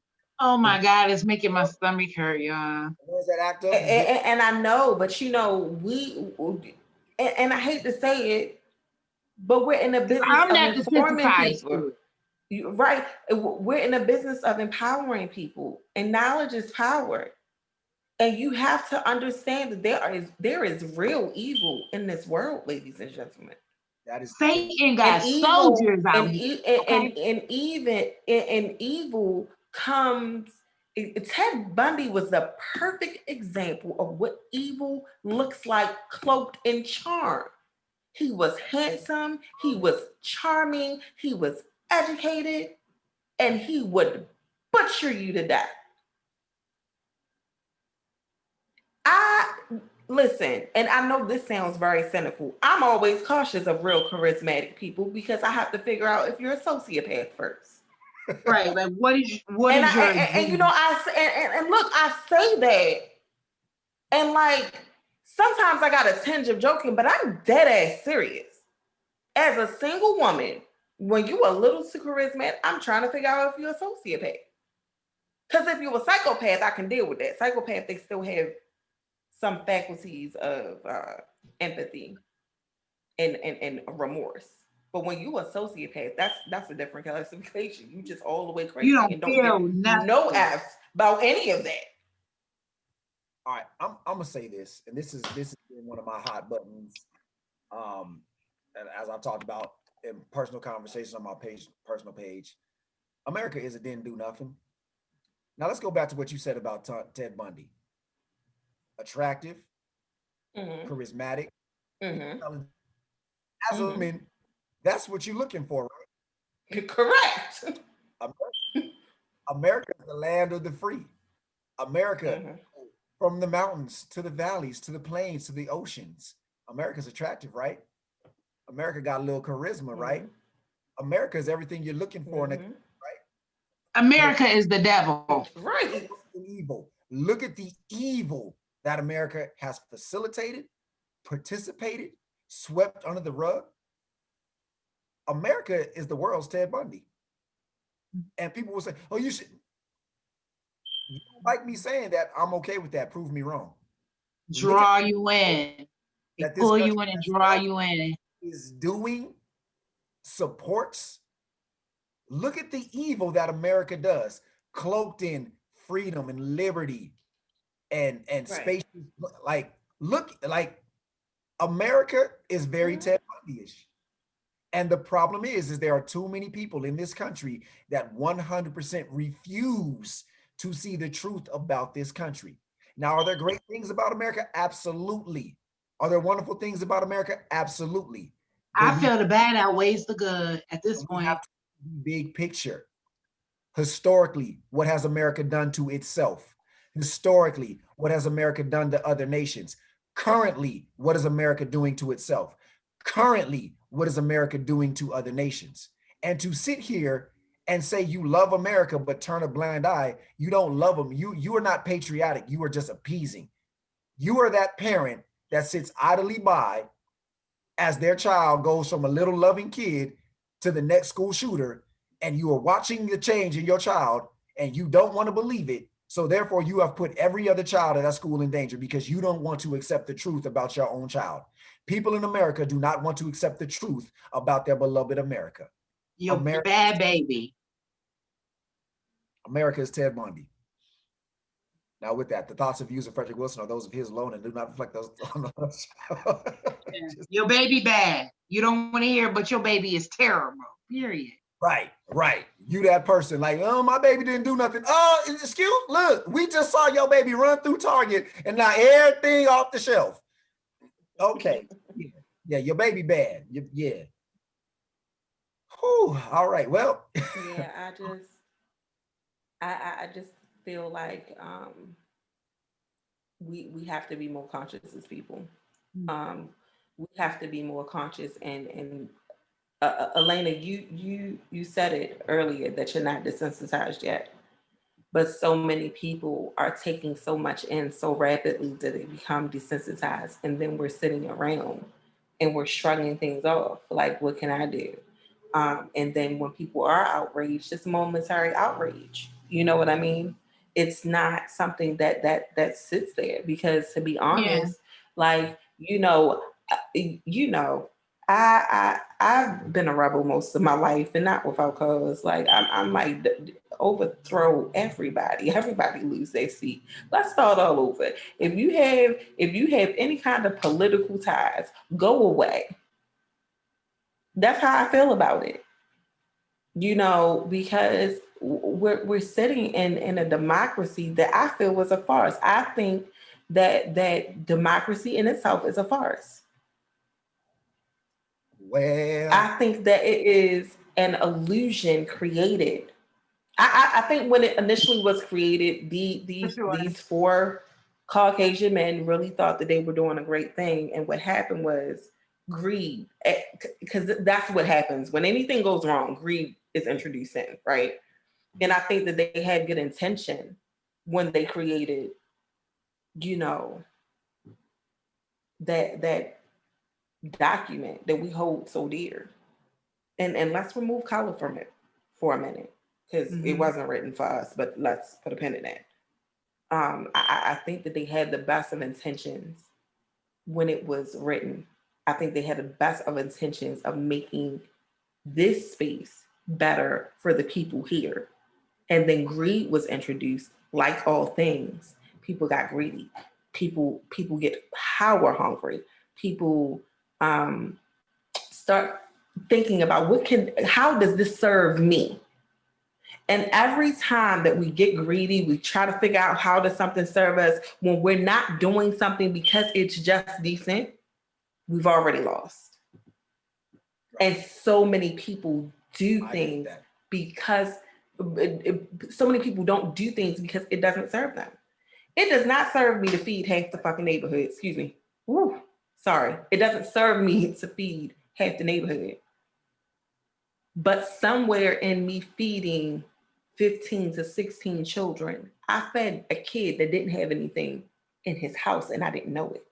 Oh my God, it's making my stomach hurt, y'all. The ones that act up, And I know, but and I hate to say it, but we're in the business I'm of not informing desensitized people. to it. Right. We're in the business of empowering people, and knowledge is power. And you have to understand that there is real evil in this world, ladies and gentlemen. that is Satan got And evil soldiers out and here. and evil comes. Ted Bundy was the perfect example of what evil looks like cloaked in charm. He was handsome, he was charming, he was educated, and he would butcher you to death. I listen, and I know this sounds very cynical. I'm always cautious of real charismatic people because I have to figure out if you're a sociopath first. Right. Like what is your And you know, and look, I say that, and like sometimes I got a tinge of joking, but I'm dead ass serious. As a single woman, when you a little too charismatic, I'm trying to figure out if you're a sociopath. Because if you're a psychopath, I can deal with that. Psychopath, they still have some faculties of empathy and remorse. But when you a sociopath, that's a different classification. You just all the way crazy You don't and don't feel give nothing. no F's about any of that. All right, I'm gonna say this, and this is one of my hot buttons. And as I talked about in personal conversations on my personal page, America is a didn't do nothing. Now let's go back to what you said about Ted Bundy. Attractive, charismatic, intelligent. As a woman, that's what you're looking for, right? Correct. America is the land of the free. America, from the mountains to the valleys to the plains to the oceans. America's attractive, right? America got a little charisma, right? America is everything you're looking for, right? America is the devil. Right. Evil. Look at the evil that America has facilitated, participated, swept under the rug. America is the world's Ted Bundy. And people will say, oh, you should. You don't like me saying that, I'm okay with that. Prove me wrong. Draw you in. Pull you in and draw you in. Is doing, supports. Look at the evil that America does, cloaked in freedom and liberty and space. Like, look, like America is very Ted Bundy-ish. And the problem is there are too many people in this country that 100% refuse to see the truth about this country. Now, are there great things about America? Absolutely. Are there wonderful things about America? Absolutely. I feel the bad outweighs the good at this point. Big picture. Historically, what has America done to itself? Historically, what has America done to other nations? Currently, what is America doing to itself? Currently, what is America doing to other nations? And to sit here and say you love America but turn a blind eye, you don't love them. You are not patriotic. You are just appeasing. You are that parent that sits idly by as their child goes from a little loving kid to the next school shooter, and you are watching the change in your child and you don't want to believe it. So therefore you have put every other child at that school in danger because you don't want to accept the truth about your own child. People in America do not want to accept the truth about their beloved America. Your bad baby. America is Ted Bundy. Now with that, the thoughts and views of Frederick Wilson are those of his alone and do not reflect those on the show. Your baby bad. You don't want to hear, but your baby is terrible, period. Right. You that person like, oh, my baby didn't do nothing. Oh, excuse, look, we just saw your baby run through Target and now everything off the shelf. Okay. Yeah, your baby bad. Yeah. Whew, all right, well. Yeah, I just feel like we have to be more conscious as people. We have to be more conscious and Elena, you said it earlier that you're not desensitized yet, but so many people are taking so much in so rapidly that they become desensitized, and then we're sitting around and we're shrugging things off. Like, what can I do? And then when people are outraged, it's momentary outrage. You know what I mean? It's not something that sits there because, to be honest, like, I've been a rebel most of my life, and not without cause. Like, I might overthrow everybody. Everybody lose their seat. Let's start all over. If you have any kind of political ties, go away. That's how I feel about it. Because we're sitting in a democracy that I feel was a farce. I think that democracy in itself is a farce. Well, I think that it is an illusion created. I think when it initially was created, these four Caucasian men really thought that they were doing a great thing. And what happened was greed, because that's what happens when anything goes wrong, greed is introduced in, right? And I think that they had good intention when they created, you know, that document that we hold so dear. And let's remove color from it for a minute, because it wasn't written for us, but let's put a pin in it. I think that they had the best of intentions when it was written. I think they had the best of intentions of making this space better for the people here. And then greed was introduced, like all things. People got greedy. People get power hungry. People start thinking about how does this serve me? And every time that we get greedy, we try to figure out how does something serve us when we're not doing something because it's just decent, we've already lost. And so many people do things because so many people don't do things because it doesn't serve them. It does not serve me to feed half the fucking neighborhood. Excuse me. Woo, sorry. It doesn't serve me to feed half the neighborhood. But somewhere in me feeding 15 to 16 children, I fed a kid that didn't have anything in his house and I didn't know it.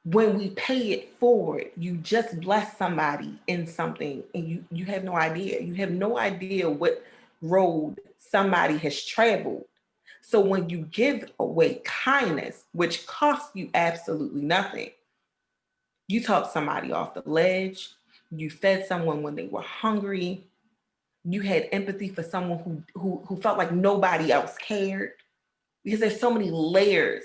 When we pay it forward, you just bless somebody in something and you have no idea. You have no idea what road somebody has traveled. So when you give away kindness, which costs you absolutely nothing, you talked somebody off the ledge, you fed someone when they were hungry, you had empathy for someone who felt like nobody else cared. Because there's so many layers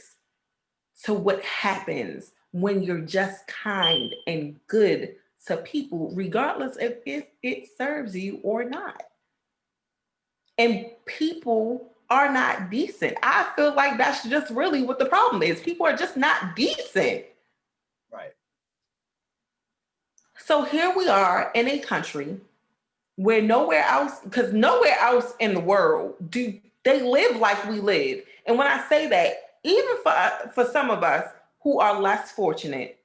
to what happens when you're just kind and good to people, regardless if it serves you or not. And people are not decent. I feel like that's just really what the problem is. People are just not decent. Right. So here we are in a country where nowhere else in the world do they live like we live. And when I say that, even for some of us who are less fortunate,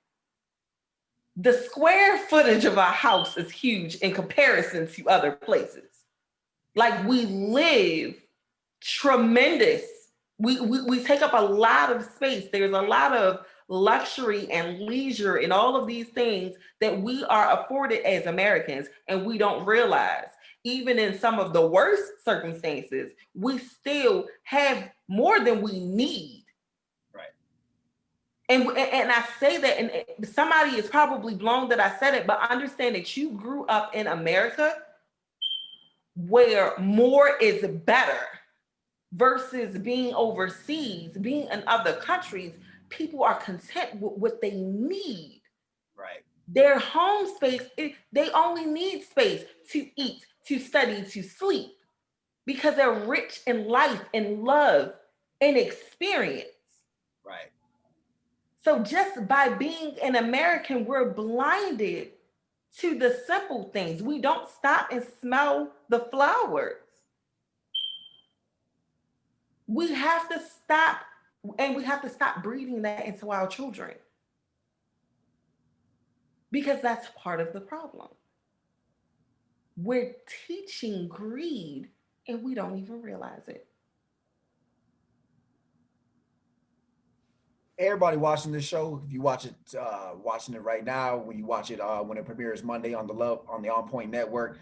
the square footage of our house is huge in comparison to other places. Like we live tremendous. We take up a lot of space. There's a lot of luxury and leisure and all of these things that we are afforded as Americans, and we don't realize. Even in some of the worst circumstances, we still have more than we need. Right. And I say that, and somebody is probably blown that I said it, but understand that you grew up in America where more is better versus being overseas, being in other countries. People are content with what they need. Right. Their home space, they only need space to eat, to study, to sleep, because they're rich in life and love and experience. Right. So just by being an American, we're blinded to the simple things. We don't stop and smell the flowers. We have to stop, and we have to stop breathing that into our children, because that's part of the problem. We're teaching greed and we don't even realize it. Everybody watching this show, if you watch it, watching it right now, when you watch it, when it premieres Monday on the On Point Network,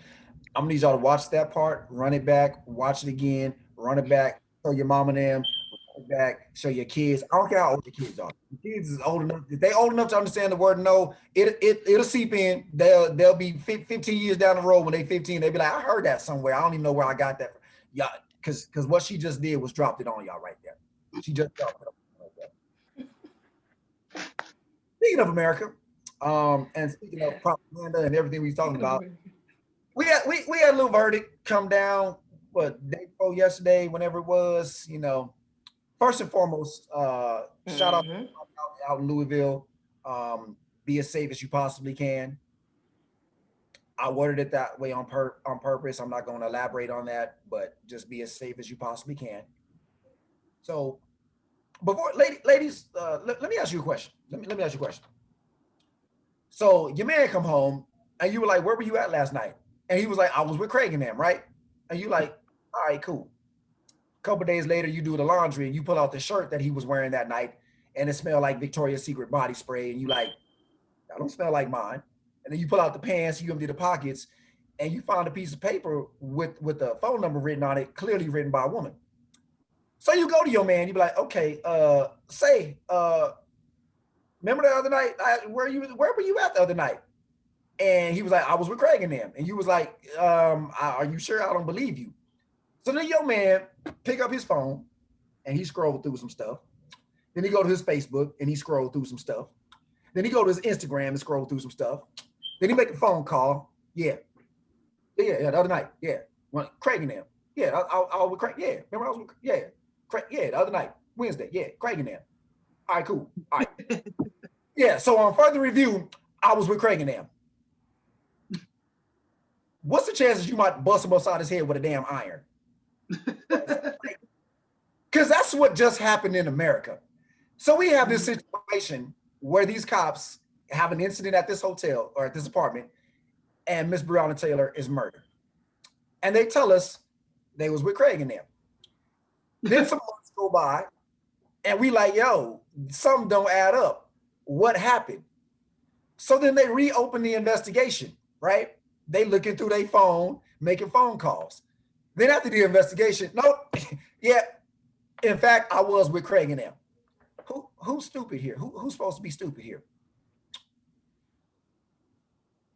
I'm gonna need y'all to watch that part, run it back, watch it again, run it back, show your mom and them, run it back, show your kids. I don't care how old your kids are. Your kids is old enough. If they old enough to understand the word no, it'll seep in. They'll be 15 years down the road when they 15. They'll be like, I heard that somewhere. I don't even know where I got that from. Yeah, because what she just did was dropped it on y'all right there. She just dropped it on right there. Speaking of America, and speaking of propaganda and everything we was talking about, we had a little verdict come down, day before yesterday, whenever it was. First and foremost, shout out in Louisville. Be as safe as you possibly can. I worded it that way on purpose. I'm not going to elaborate on that, but just be as safe as you possibly can. So before ladies, let me ask you a question. Let me ask you a question. So your man come home and you were like, where were you at last night? And he was like, I was with Craig and them, right? And you like, all right, cool. A couple days later, you do the laundry and you pull out the shirt that he was wearing that night and it smelled like Victoria's Secret body spray. And you like, I don't smell like mine. And then you pull out the pants, you empty the pockets, and you found a piece of paper with a phone number written on it, clearly written by a woman. So you go to your man, you be like, okay, remember the other night? Where were you at the other night? And he was like, I was with Craig and them. And you was like, are you sure? I don't believe you. So then your man pick up his phone and he scrolled through some stuff. Then he go to his Facebook and he scrolled through some stuff. Then he go to his Instagram and scroll through some stuff. Then he make a phone call. Yeah, the other night. Yeah, Craig and them. Yeah, I was with Craig. Yeah, remember I was with Craig. Yeah, the other night, Wednesday. Yeah, Craig and them. All right, cool. All right. Yeah, so on further review, I was with Craig and them. What's the chances you might bust him upside his head with a damn iron? Because that's what just happened in America. So we have this situation where these cops have an incident at this hotel or at this apartment, and Miss Breonna Taylor is murdered. And they tell us they was with Craig and them. Then some months go by, and we like, yo, something don't add up. What happened? So then they reopen the investigation, right? They looking through their phone, making phone calls. Then after the investigation, nope, yeah, in fact, I was with Craig and them. Who's stupid here? Who's supposed to be stupid here?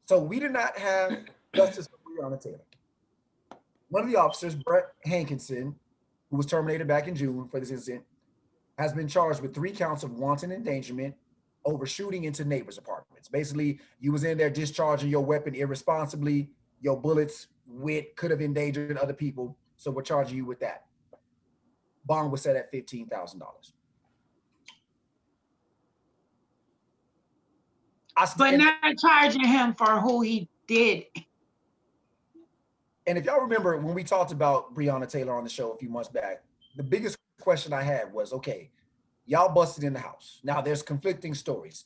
So we did not have justice for Breonna Taylor. One of the officers, Brett Hankinson, who was terminated back in June for this incident, has been charged with 3 counts of wanton endangerment over shooting into neighbors' apartments. Basically, you was in there discharging your weapon irresponsibly. Your bullets could have endangered other people. So we're charging you with that. Bond was set at $15,000. But not charging him for who he did. And if y'all remember when we talked about Breonna Taylor on the show a few months back, the biggest question I had was, okay, y'all busted in the house. Now there's conflicting stories.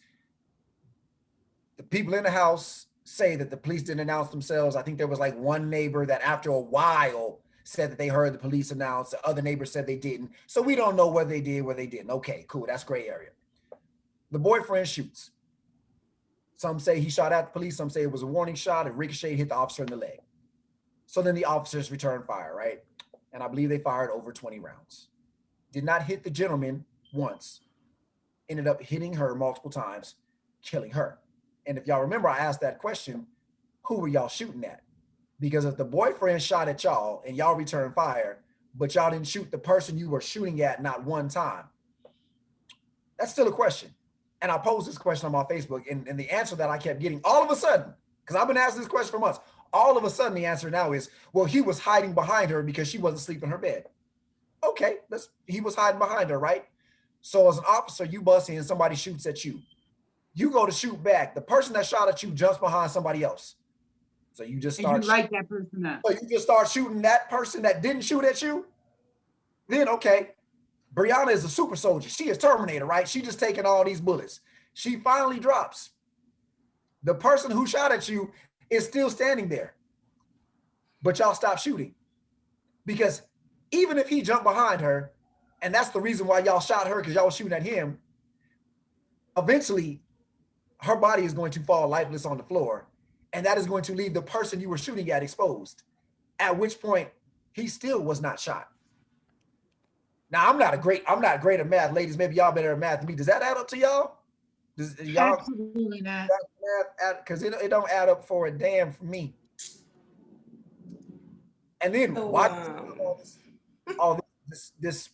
The people in the house say that the police didn't announce themselves. I think there was like one neighbor that after a while said that they heard the police announce. The other neighbor said they didn't. So we don't know whether they did, whether they didn't. Okay, cool, that's gray area. The boyfriend shoots. Some say he shot at the police. Some say it was a warning shot and ricocheted, hit the officer in the leg. So then the officers returned fire, right? And I believe they fired over 20 rounds. Did not hit the gentleman once. Ended up hitting her multiple times, killing her. And if y'all remember, I asked that question, who were y'all shooting at? Because if the boyfriend shot at y'all and y'all returned fire, but y'all didn't shoot the person you were shooting at not one time, that's still a question. And I posed this question on my Facebook, and the answer that I kept getting all of a sudden, because I've been asking this question for months, all of a sudden the answer now is, well, he was hiding behind her because she wasn't sleeping in her bed. Okay, he was hiding behind her, right? So as an officer, you bust in, somebody shoots at you. You go to shoot back. The person that shot at you jumps behind somebody else. So you just start. And you light that person up. So you just start shooting that person that didn't shoot at you. Then, okay, Breonna is a super soldier. She is Terminator, right? She just taking all these bullets. She finally drops. The person who shot at you is still standing there. But y'all stop shooting. Because even if he jumped behind her, and that's the reason why y'all shot her, because y'all was shooting at him, eventually her body is going to fall lifeless on the floor. And that is going to leave the person you were shooting at exposed. At which point he still was not shot. Now I'm not great at math, ladies. Maybe y'all better at math than me. Does that add up to y'all? Does y'all? Absolutely not. Because it don't add up for a damn for me. And then why all this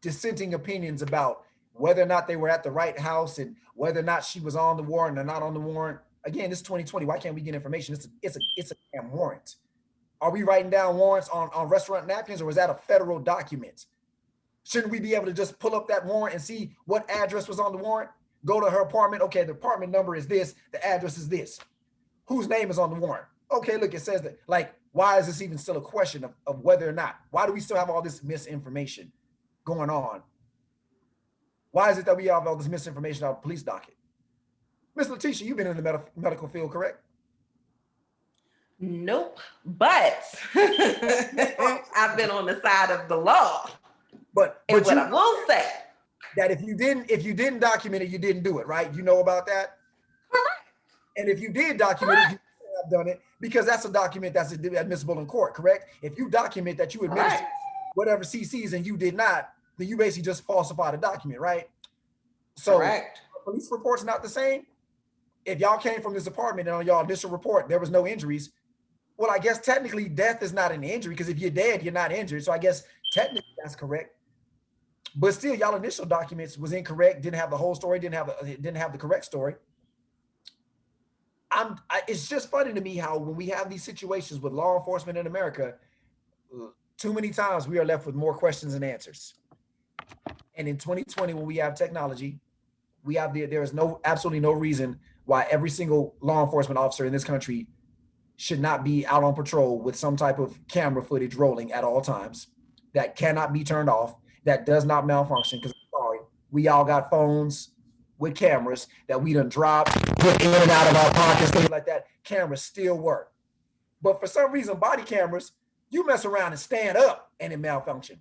dissenting opinions about whether or not they were at the right house and whether or not she was on the warrant or not on the warrant. Again, this is 2020. Why can't we get information? It's a damn warrant. Are we writing down warrants on restaurant napkins, or is that a federal document? Shouldn't we be able to just pull up that warrant and see what address was on the warrant? Go to her apartment. Okay, the apartment number is this. The address is this. Whose name is on the warrant? Okay, look, it says that. Like, why is this even still a question of whether or not? Why do we still have all this misinformation going on Why is it that we have all this misinformation on the police docket? Miss Letitia, you've been in the medical field, correct? Nope, but I've been on the side of the law. But And what you I will say, that if you didn't document it, you didn't do it, right? You know about that? correct, And if you did document it, you should have done it because that's a document that's admissible in court, correct? If you document that you administered correct, whatever CCs and you did not, then you basically just falsified a document, right? So correct. police report's not the same. If y'all came from this apartment and on y'all initial report there was no injuries, well, I guess technically death is not an injury because if you're dead, you're not injured. So I guess technically that's correct. But still, y'all initial documents was incorrect, didn't have the whole story, didn't have the correct story. It's just funny to me how when we have these situations with law enforcement in America, too many times we are left with more questions than answers. And in 2020, when we have technology, there is absolutely no reason why every single law enforcement officer in this country should not be out on patrol with some type of camera footage rolling at all times that cannot be turned off, that does not malfunction. Because sorry, we all got phones with cameras that we done dropped, put in and out of our pockets, things like that. Cameras still work. But for some reason, body cameras, you mess around and stand up and it malfunction.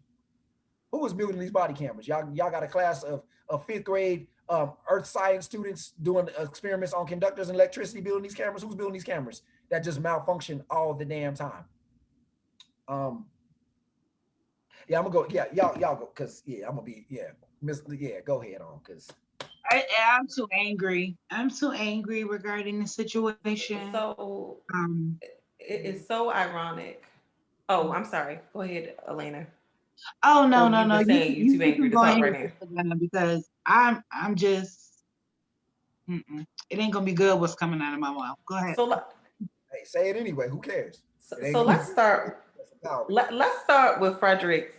Who was building these body cameras? Y'all got a class of fifth grade earth science students doing experiments on conductors and electricity building these cameras. Who's building these cameras that just malfunction all the damn time? Yeah, I'm gonna go. Yeah, y'all go, cause yeah, I'm gonna be go ahead on, cause I'm too angry. I'm too angry regarding the situation. So it's so ironic. Oh, I'm sorry. Go ahead, Elena. Oh no, Or no, you no! were saying you too angry to go talk ahead right now. with it, because I'm just. It ain't gonna be good. What's coming out of my mouth? Go ahead. So hey, say it anyway. Who cares? So let's start. Let's start with Frederick's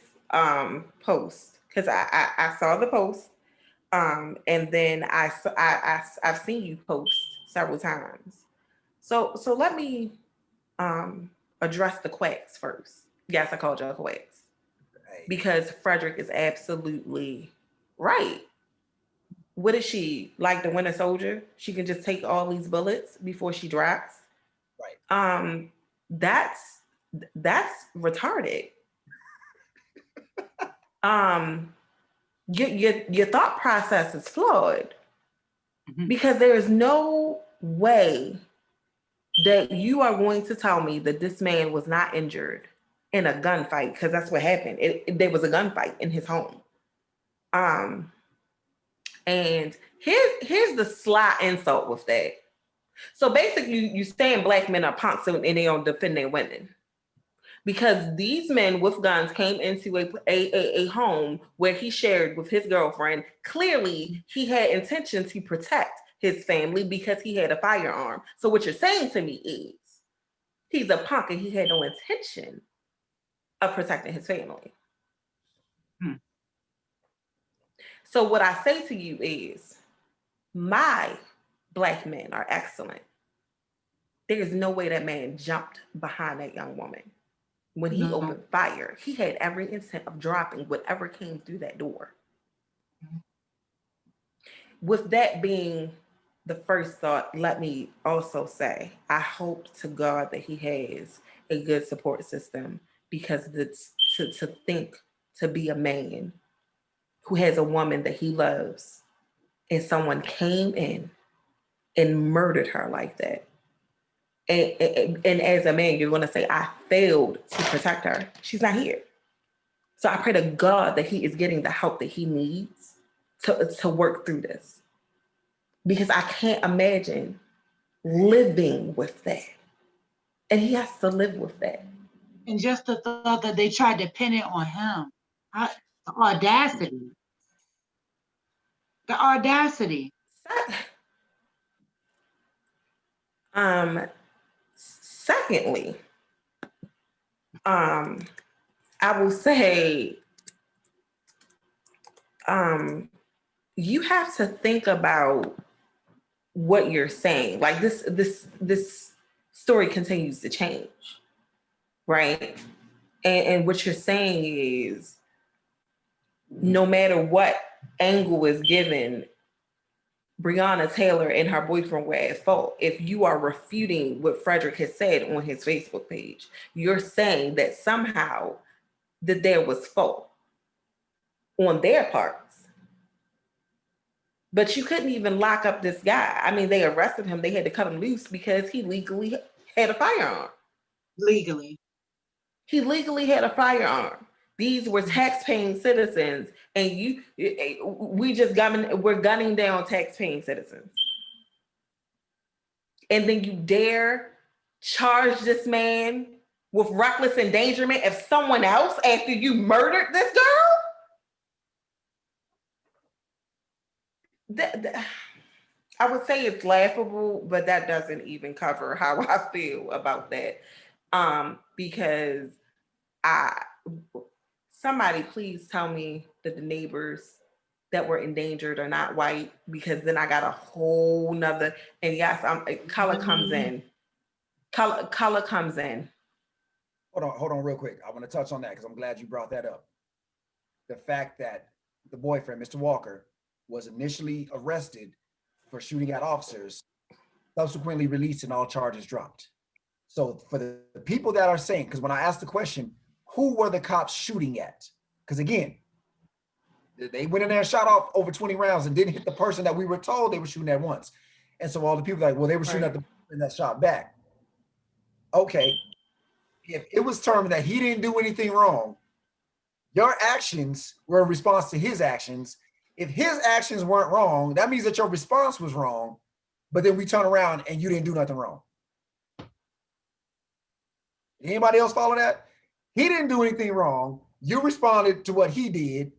post, because I saw the post, and then I've seen you post several times. So let me address the quacks first. Yes, I called y'all quacks because Frederick is absolutely right. What is she, like the Winter Soldier? She can just take all these bullets before she drops. Right. That's retarded. Your thought process is flawed because there is no way that you are going to tell me that this man was not injured in a gunfight, because that's what happened. There was a gunfight in his home. And here's the sly insult with that. So basically, you saying black men are punks and they don't defend their women. Because these men with guns came into a home where he shared with his girlfriend. Clearly, he had intention to protect his family because he had a firearm. So what you're saying to me is he's a punk and he had no intention of protecting his family. So what I say to you is, my black men are excellent. There is no way that man jumped behind that young woman. When he opened fire, he had every intent of dropping whatever came through that door. With that being the first thought, let me also say, I hope to God that he has a good support system, because to think to be a man who has a woman that he loves and someone came in and murdered her like that. And as a man, you're going to say, I failed to protect her. She's not here. So I pray to God that he is getting the help that he needs to work through this. Because I can't imagine living with that. And he has to live with that. And just the thought that they tried to pin it on him. The audacity. The audacity. Secondly, I will say, you have to think about what you're saying. Like this story continues to change, right? And what you're saying is, no matter what angle is given, Breonna Taylor and her boyfriend were at fault. If you are refuting what Frederick has said on his Facebook page, you're saying that somehow that there was fault on their parts. But you couldn't even lock up this guy. I mean, they arrested him. They had to cut him loose because he legally had a firearm. Legally. He legally had a firearm. These were tax-paying citizens, and we're gunning down tax-paying citizens. And then you dare charge this man with reckless endangerment of someone else after you murdered this girl? I would say it's laughable, but that doesn't even cover how I feel about that. Because somebody please tell me that the neighbors that were endangered are not white, because then I got a whole nother, and yes, color comes in. Color comes in. Hold on real quick. I want to touch on that because I'm glad you brought that up. The fact that the boyfriend, Mr. Walker, was initially arrested for shooting at officers, subsequently released and all charges dropped. So for the people that are saying, because when I asked the question, who were the cops shooting at? Because again, they went in there and shot off over 20 rounds and didn't hit the person that we were told they were shooting at once. And so all the people like, well, they were shooting at the person that shot back. Okay, if it was determined that he didn't do anything wrong, your actions were a response to his actions. If his actions weren't wrong, that means that your response was wrong, but then we turn around and you didn't do nothing wrong. Anybody else follow that? He didn't do anything wrong. You responded to what he did.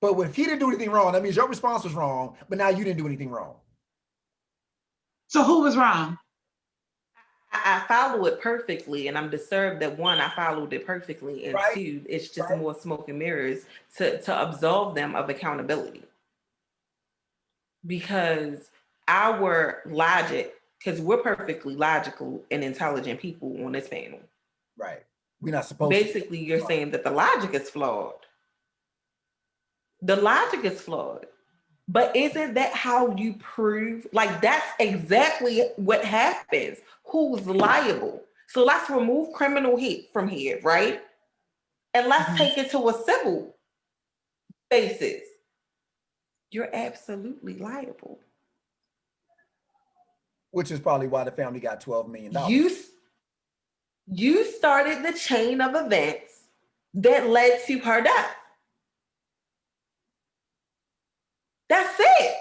But if he didn't do anything wrong, that means your response was wrong, but now you didn't do anything wrong. So who was wrong? I follow it perfectly, and I'm disturbed that one, I followed it perfectly, and right. two, it's just more smoke and mirrors to absolve them of accountability. Because our logic, because we're perfectly logical and intelligent people on this panel. Right. We're not supposed Basically, you're saying that the logic is flawed. The logic is flawed. But isn't that how you prove? Like, that's exactly what happens. Who's liable? So let's remove criminal hate from here, right? And let's take it to a civil basis. You're absolutely liable. Which is probably why the family got $12 million. You started the chain of events that led to her death. That's it.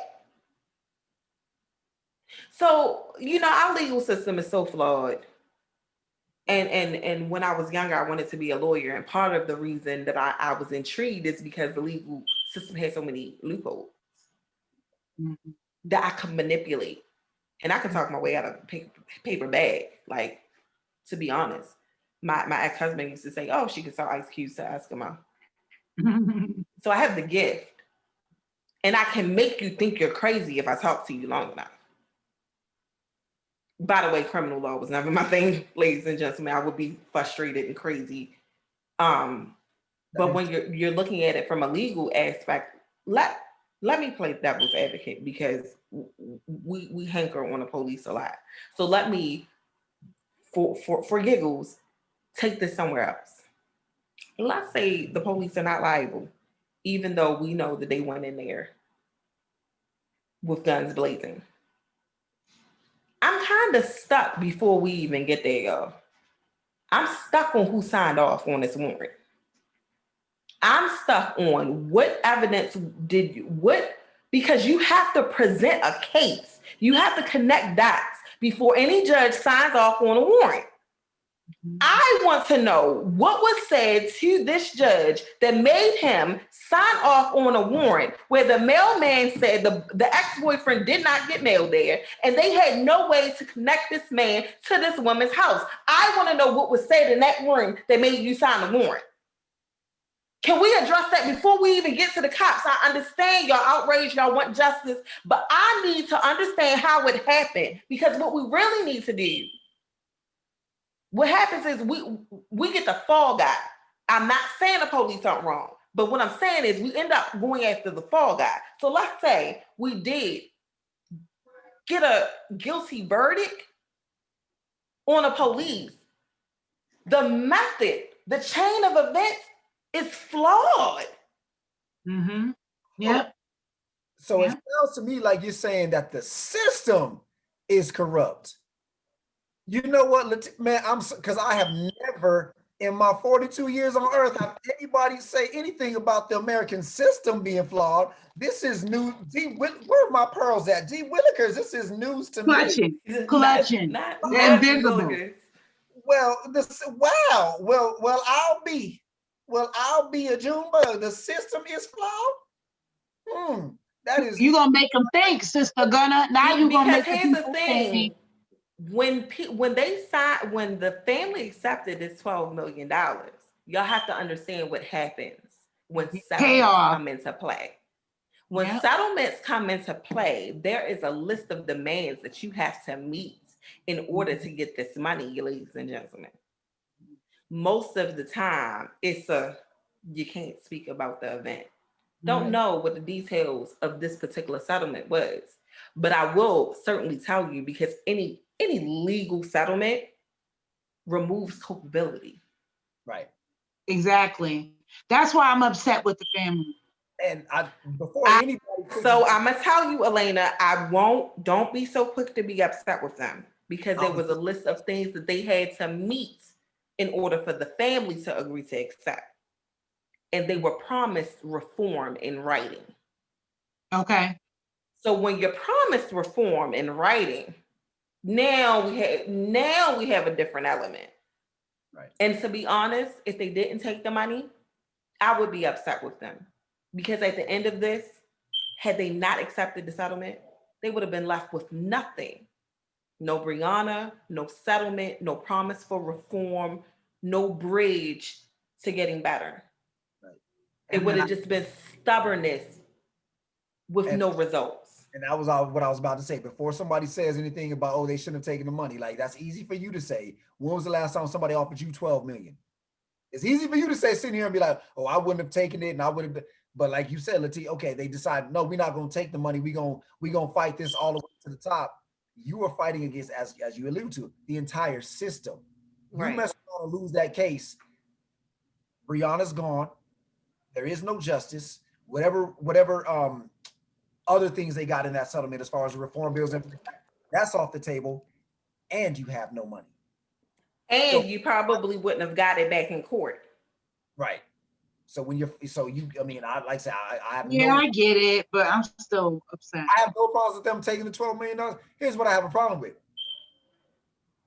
So, our legal system is so flawed. And when I was younger, I wanted to be a lawyer. And part of the reason that I was intrigued is because the legal system has so many loopholes that I could manipulate. And I could talk my way out of a paper bag. Like, to be honest, my ex-husband used to say, oh, she could sell ice cubes to Eskimo. So I have the gift. And I can make you think you're crazy if I talk to you long enough. By the way, criminal law was never my thing, ladies and gentlemen. I would be frustrated and crazy. But when you're looking at it from a legal aspect, let me play devil's advocate, because we hanker on the police a lot. So let me, for giggles, take this somewhere else. Let's say the police are not liable, even though we know that they went in there with guns blazing. I'm kind of stuck before we even get there, y'all. I'm stuck on who signed off on this warrant. I'm stuck on what evidence because you have to present a case. You have to connect dots before any judge signs off on a warrant. I want to know what was said to this judge that made him sign off on a warrant where the mailman said the ex-boyfriend did not get mail there, and they had no way to connect this man to this woman's house. I want to know what was said in that room that made you sign the warrant. Can we address that before we even get to the cops? I understand y'all outraged, y'all want justice, but I need to understand how it happened, because what we really need to do, what happens is we get the fall guy. I'm not saying the police aren't wrong, But what I'm saying is we end up going after the fall guy. So let's say we did get a guilty verdict on a police. The method, the chain of events is flawed. Mm-hmm. Yep. So it Yeah. sounds to me like you're saying that the system is corrupt. You know what, man? Because I have never in my 42 years on earth have anybody say anything about the American system being flawed. This is new. Where are my pearls at? G. Willikers, this is news to me. Clutching. Not Invisible. Willikers. Well, wow. Well, I'll be a Junebug. The system is flawed. That is. You gonna make them think, Sister Gunner. Now you gonna make Because the here's the people thing. think. When the family accepted this $12 million, y'all have to understand what happens when settlements come into play. When settlements come into play, there is a list of demands that you have to meet in order to get this money, ladies and gentlemen. Most of the time, you can't speak about the event. Don't know what the details of this particular settlement was, but I will certainly tell you, because any legal settlement removes culpability. Right. Exactly. That's why I'm upset with the family. And I'm gonna tell you, Elena, don't be so quick to be upset with them, because there was a list of things that they had to meet in order for the family to agree to accept. And they were promised reform in writing. Okay. So when you're promised reform in writing, now we have a different element. Right. And to be honest, if they didn't take the money, I would be upset with them, because at the end of this, had they not accepted the settlement, they would have been left with nothing. No Breonna, no settlement, no promise for reform, no bridge to getting better. Right. It would have just been stubbornness with no results. And that was what I was about to say. Before somebody says anything about, oh, they shouldn't have taken the money, like, that's easy for you to say. When was the last time somebody offered you 12 million? It's easy for you to say, sitting here and be like, oh, I wouldn't have taken it, and I would have. But like you said, Latia, okay, they decided, no, we're not going to take the money. We're going to fight this all the way to the top. You are fighting against, as you allude to, the entire system. Right. You mess around and lose that case, Breonna's gone. There is no justice. Whatever other things they got in that settlement as far as the reform bills, and that's off the table, and you have no money. And you probably wouldn't have got it back in court. Right. So I have I get it, but I'm still upset. I have no problems with them taking the $12 million. Here's what I have a problem with.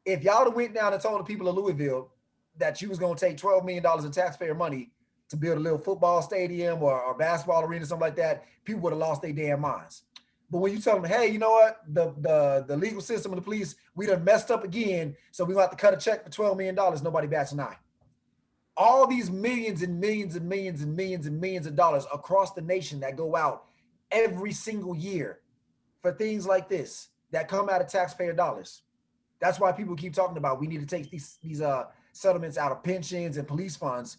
If y'all have went down and told the people of Louisville that you was going to take $12 million in taxpayer money to build a little football stadium or basketball arena, something like that, people would have lost their damn minds. But when you tell them, hey, you know what, the legal system and the police, we done messed up again, so we have to cut a check for $12 million, nobody bats an eye. All these millions and millions and millions and millions and millions of dollars across the nation that go out every single year for things like this that come out of taxpayer dollars. That's why people keep talking about we need to take these settlements out of pensions and police funds.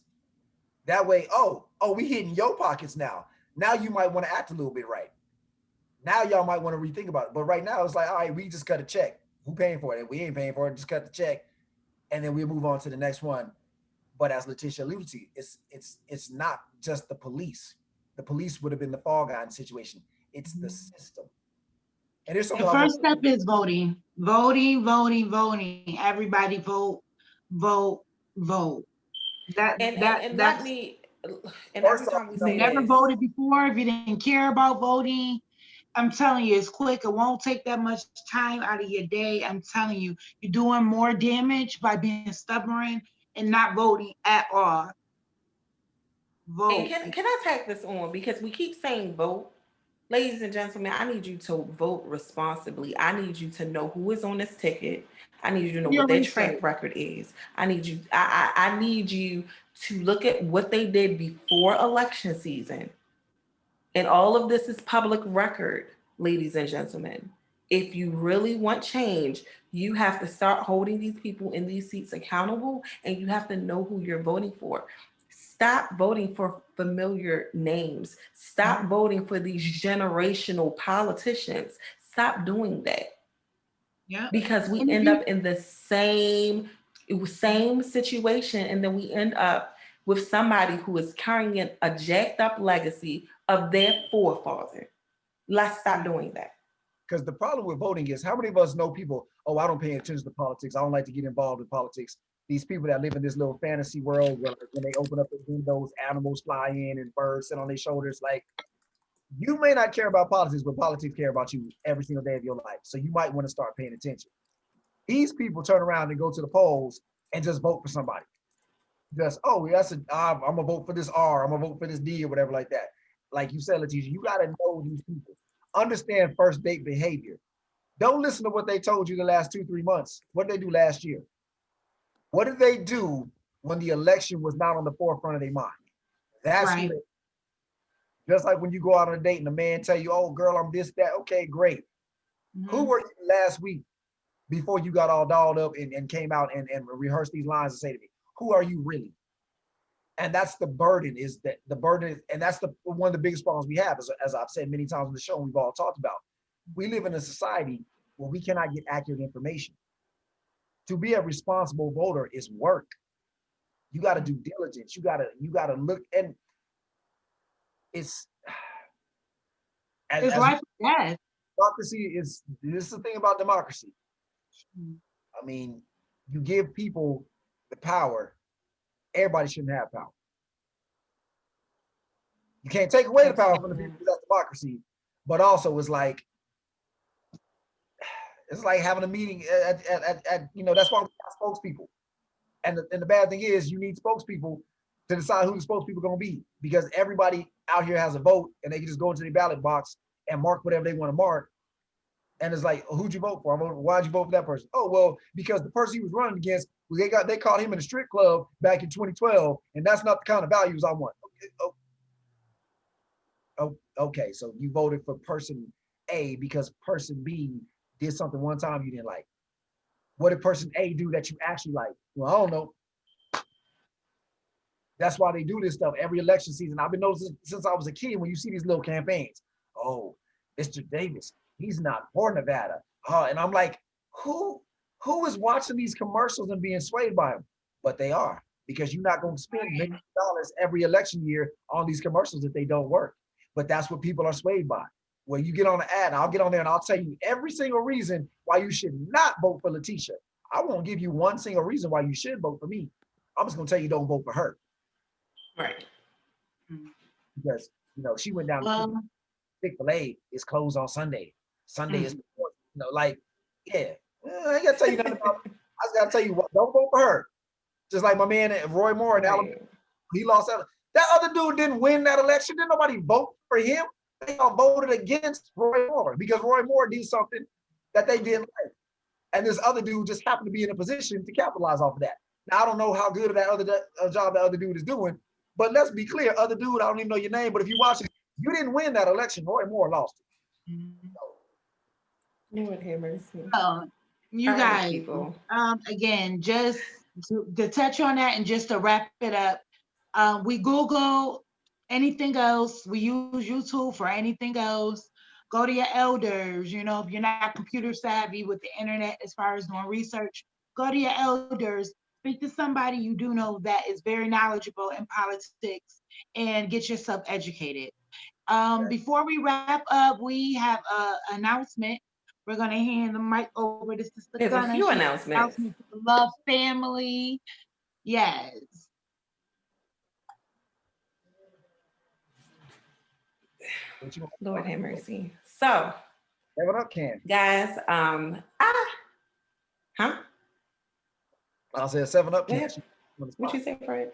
That way, we hitting your pockets now. Now you might want to act a little bit right. Now y'all might want to rethink about it. But right now it's like, all right, we just cut a check. Who paying for it? We ain't paying for it. Just cut the check, and then we'll move on to the next one. But as Letitia alluded to, it's not just the police. The police would have been the fall guy in the situation. It's the system. And there's something. The first step is voting. Voting. Everybody vote. Every time we say never voted before, if you didn't care about voting, I'm telling you, it's quick. It won't take that much time out of your day. I'm telling you, you're doing more damage by being stubborn and not voting at all. Vote. And can I take this on? Because we keep saying vote. Ladies and gentlemen, I need you to vote responsibly. I need you to know who is on this ticket. I need you to know what their track record is. I need you to look at what they did before election season. And all of this is public record, ladies and gentlemen. If you really want change, you have to start holding these people in these seats accountable, and you have to know who you're voting for. stop voting for familiar names. Stop voting for these generational politicians. Stop doing that. Yeah. Because we And end up in the same situation, and then we end up with somebody who is carrying a jacked up legacy of their forefather. Let's stop doing that. Because the problem with voting is, how many of us know people, oh, I don't pay attention to politics. I don't like to get involved in politics. These people that live in this little fantasy world where when they open up the windows, animals fly in and birds sit on their shoulders. Like, you may not care about politics, but politics care about you every single day of your life. So you might want to start paying attention. These people turn around and go to the polls and just vote for somebody. Just, oh, I'm gonna vote for this R, I'm gonna vote for this D or whatever like that. Like you said, Letitia, you gotta know these people. Understand first date behavior. Don't listen to what they told you the last 2-3 months. What did they do last year? What did they do when the election was not on the forefront of their mind? That's Right. Just like when you go out on a date and the man tell you, oh, girl, I'm this, that. Okay, great. Who were you last week before you got all dolled up and came out and rehearsed these lines and say to me, who are you really? And that's the burden, and that's one of the biggest problems we have, as I've said many times on the show, and we've all talked about. We live in a society where we cannot get accurate information. To be a responsible voter is work. You got to do diligence. You got to look, and it's life or death. Democracy is, this is the thing about democracy. I mean, you give people the power. Everybody shouldn't have power. You can't take away the power from the people. That's democracy. But also, it's like having a meeting at that's why we have spokespeople. And the bad thing is, you need spokespeople to decide who the spokespeople are going to be, because everybody out here has a vote and they can just go into the ballot box and mark whatever they want to mark. And it's like, who'd you vote for? Why'd you vote for that person? Oh, well, because the person he was running against, they caught him in a strip club back in 2012, and that's not the kind of values I want. Okay, so you voted for person A because person B did something one time you didn't like. What did person A do that you actually like? Well, I don't know. That's why they do this stuff every election season. I've been noticing since I was a kid, when you see these little campaigns. Oh, Mr. Davis, he's not for Nevada. And I'm like, who is watching these commercials and being swayed by them? But they are, because you're not going to spend millions of dollars every election year on these commercials if they don't work. But that's what people are swayed by. When you get on the ad, and I'll get on there and I'll tell you every single reason why you should not vote for Letitia. I won't give you one single reason why you should vote for me. I'm just going to tell you don't vote for her. Right. Because, she went down to Chick-fil-A is closed on Sunday. Sunday is, I ain't got to tell you nothing about it. I just got to tell you, don't vote for her. Just like my man Roy Moore in Alabama, he lost out. That other dude didn't win that election. Didn't nobody vote for him. They all voted against Roy Moore because Roy Moore did something that they didn't like. And this other dude just happened to be in a position to capitalize off of that. Now, I don't know how good of that other job that other dude is doing, but let's be clear, other dude, I don't even know your name, but if you watch it, you didn't win that election. Roy Moore lost it. Lord have mercy. You guys, again, just to touch on that and just to wrap it up, we Google anything else. We use YouTube for anything else. Go to your elders. If you're not computer savvy with the internet as far as doing research, go to your elders. Speak to somebody you do know that is very knowledgeable in politics and get yourself educated. Before we wrap up, we have an announcement. We're going to hand the mic over to Sister There's Gunna. a few announcements. For the Love family. Yes. Lord have mercy. So, what up, Cam? Guys, I said 7 Up, Cam. What you say, Fred?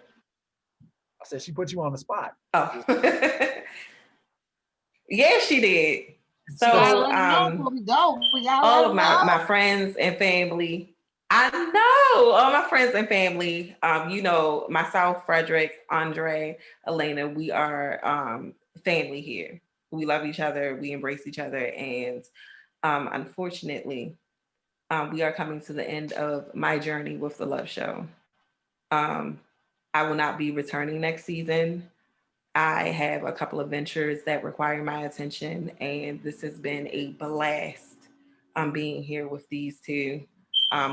I said she put you on the spot. Oh, yeah, she did. So, all of my friends and family. I know all my friends and family. Myself, Frederick, Andre, Elena. We are family here. We love each other. We embrace each other, and unfortunately, we are coming to the end of my journey with the Love Show. I will not be returning next season. I have a couple of ventures that require my attention, and this has been a blast. Being here with these two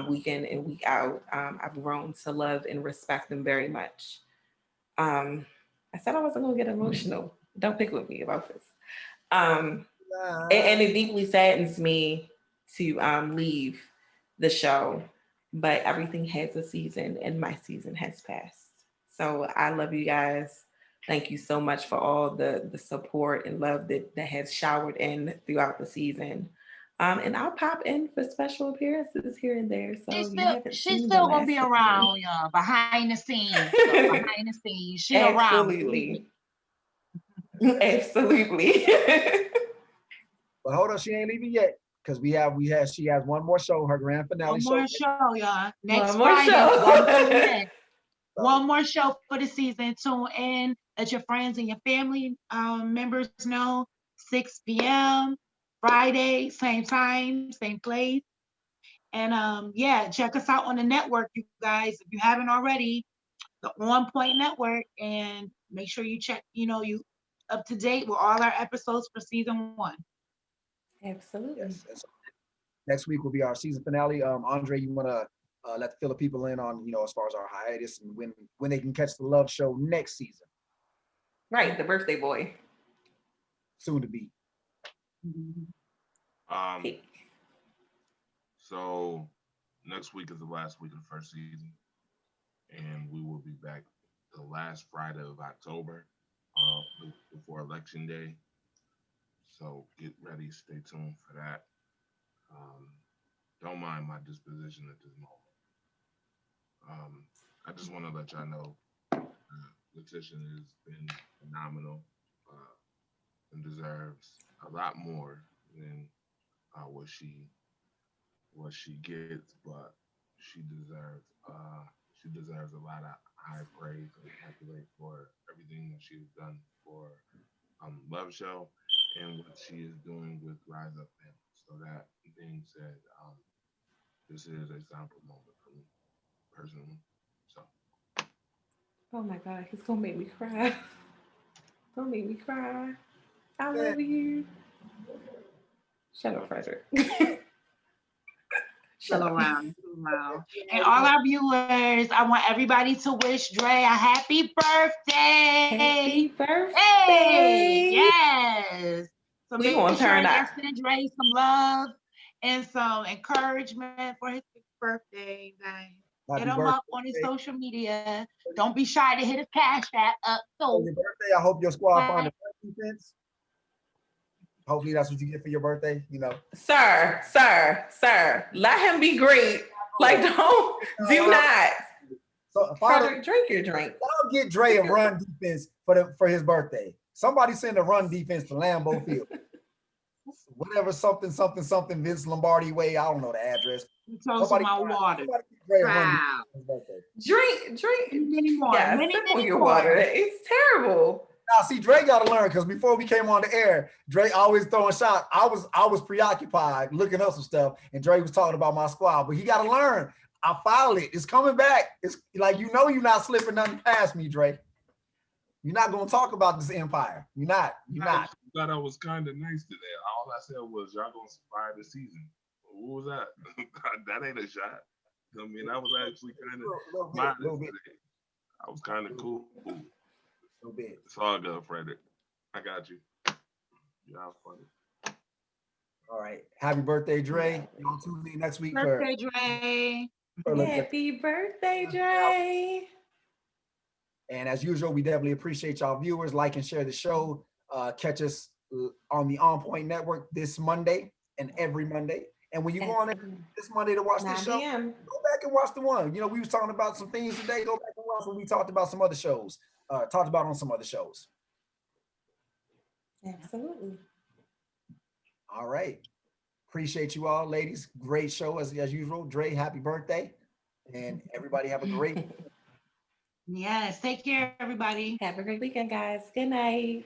week in and week out. I've grown to love and respect them very much. I said I wasn't going to get emotional. Don't pick with me about this. Um, and it deeply saddens me to leave the show, but everything has a season, and my season has passed. So I love you guys. Thank you so much for all the support and love that has showered in throughout the season. And I'll pop in for special appearances here and there. So She's you still haven't she's seen the still gonna be last of me. around, y'all, behind the scenes. So behind the scenes, she around. Absolutely. Absolutely. But hold on, she ain't leaving yet because she has one more show, her grand finale One show. more show, y'all. Next One more Friday, show. one more show for the season. Tune in. Let your friends and your family members know. 6 p.m. Friday, same time, same place. And yeah, check us out on the network, you guys. If you haven't already, the On Point Network, and make sure you check, you up to date with all our episodes for season 1. Absolutely. Yes. And so next week will be our season finale. Andre, you want to let the people in on, as far as our hiatus and when they can catch the Love Show next season, Right, the birthday boy. soon to be. So next week is the last week of the first season, and we will be back the last Friday of October, before Election Day. So get ready, stay tuned for that. Don't mind my disposition at this moment. I just want to let y'all know Letitia has been phenomenal, and deserves a lot more than what she gets, but she deserves a lot of high praise and accolade for everything that she's done for Love Show and what she is doing with Rise Up Family. So that being said, this is a sample moment for me personally. So Oh my God, he's gonna make me cry. Don't make me cry. I Yeah. love you. Shut up, Frederick. Shut Still up. around. And all our viewers, I want everybody to wish Dre a happy birthday. Happy birthday. Hey, yes. So We make gonna sure turn y'all up. send Dre some love and some encouragement for his birthday, guys. Hit Happy him up on his birthday. social media. Don't be shy to hit his cash app up. For So your birthday, I hope your squad find a defense. Hopefully that's what you get for your birthday, Sir, let him be great. Like, do not. So Frederick, drink your drink. I'll get Dre a run defense for his birthday. Somebody send a run defense to Lambeau Field. Whatever, something Vince Lombardi way. I don't know the address. Toast my water. Somebody get Dre a run Wow. defense for his birthday. Drink. Many more. Yeah, Many sip on your more. water. It's terrible. Now, see, Dre got to learn because before we came on the air, Dre always throwing shots. I was preoccupied looking up some stuff, and Dre was talking about my squad. But he got to learn. I filed it. It's coming back. It's like you're not slipping nothing past me, Dre. You're not gonna talk about this empire. You're not. I thought I was kind of nice today. All I said was y'all gonna survive the season. What was that? That ain't a shot. I mean, that was actually kind of my today. I was kind of cool. It's all good, Frederick. I got you. Y'all funny. All right. Happy birthday, Dre. Y'all tune in next week Birthday, Dre. Happy birthday, Dre. And as usual, we definitely appreciate y'all viewers. Like and share the show. Catch us on the On Point Network this Monday and every Monday. And when you go on this Monday to watch this show, go back and watch the one. We was talking about some things today. Go back and watch when we talked about some other shows. Talked about on some other shows. Absolutely. All right. Appreciate you all, ladies. Great show as usual. Dre, happy birthday. And everybody have a great weekend. Yes. Take care, everybody. Have a great weekend, guys. Good night.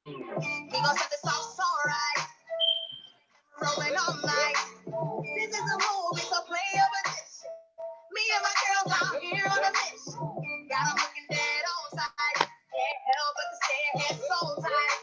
He gon' set this off so right. Rolling all night. This is a movie, so play your position. Me and my girls out here on a mission. Got 'em looking dead on sight. Can't help but to stay ahead so tight.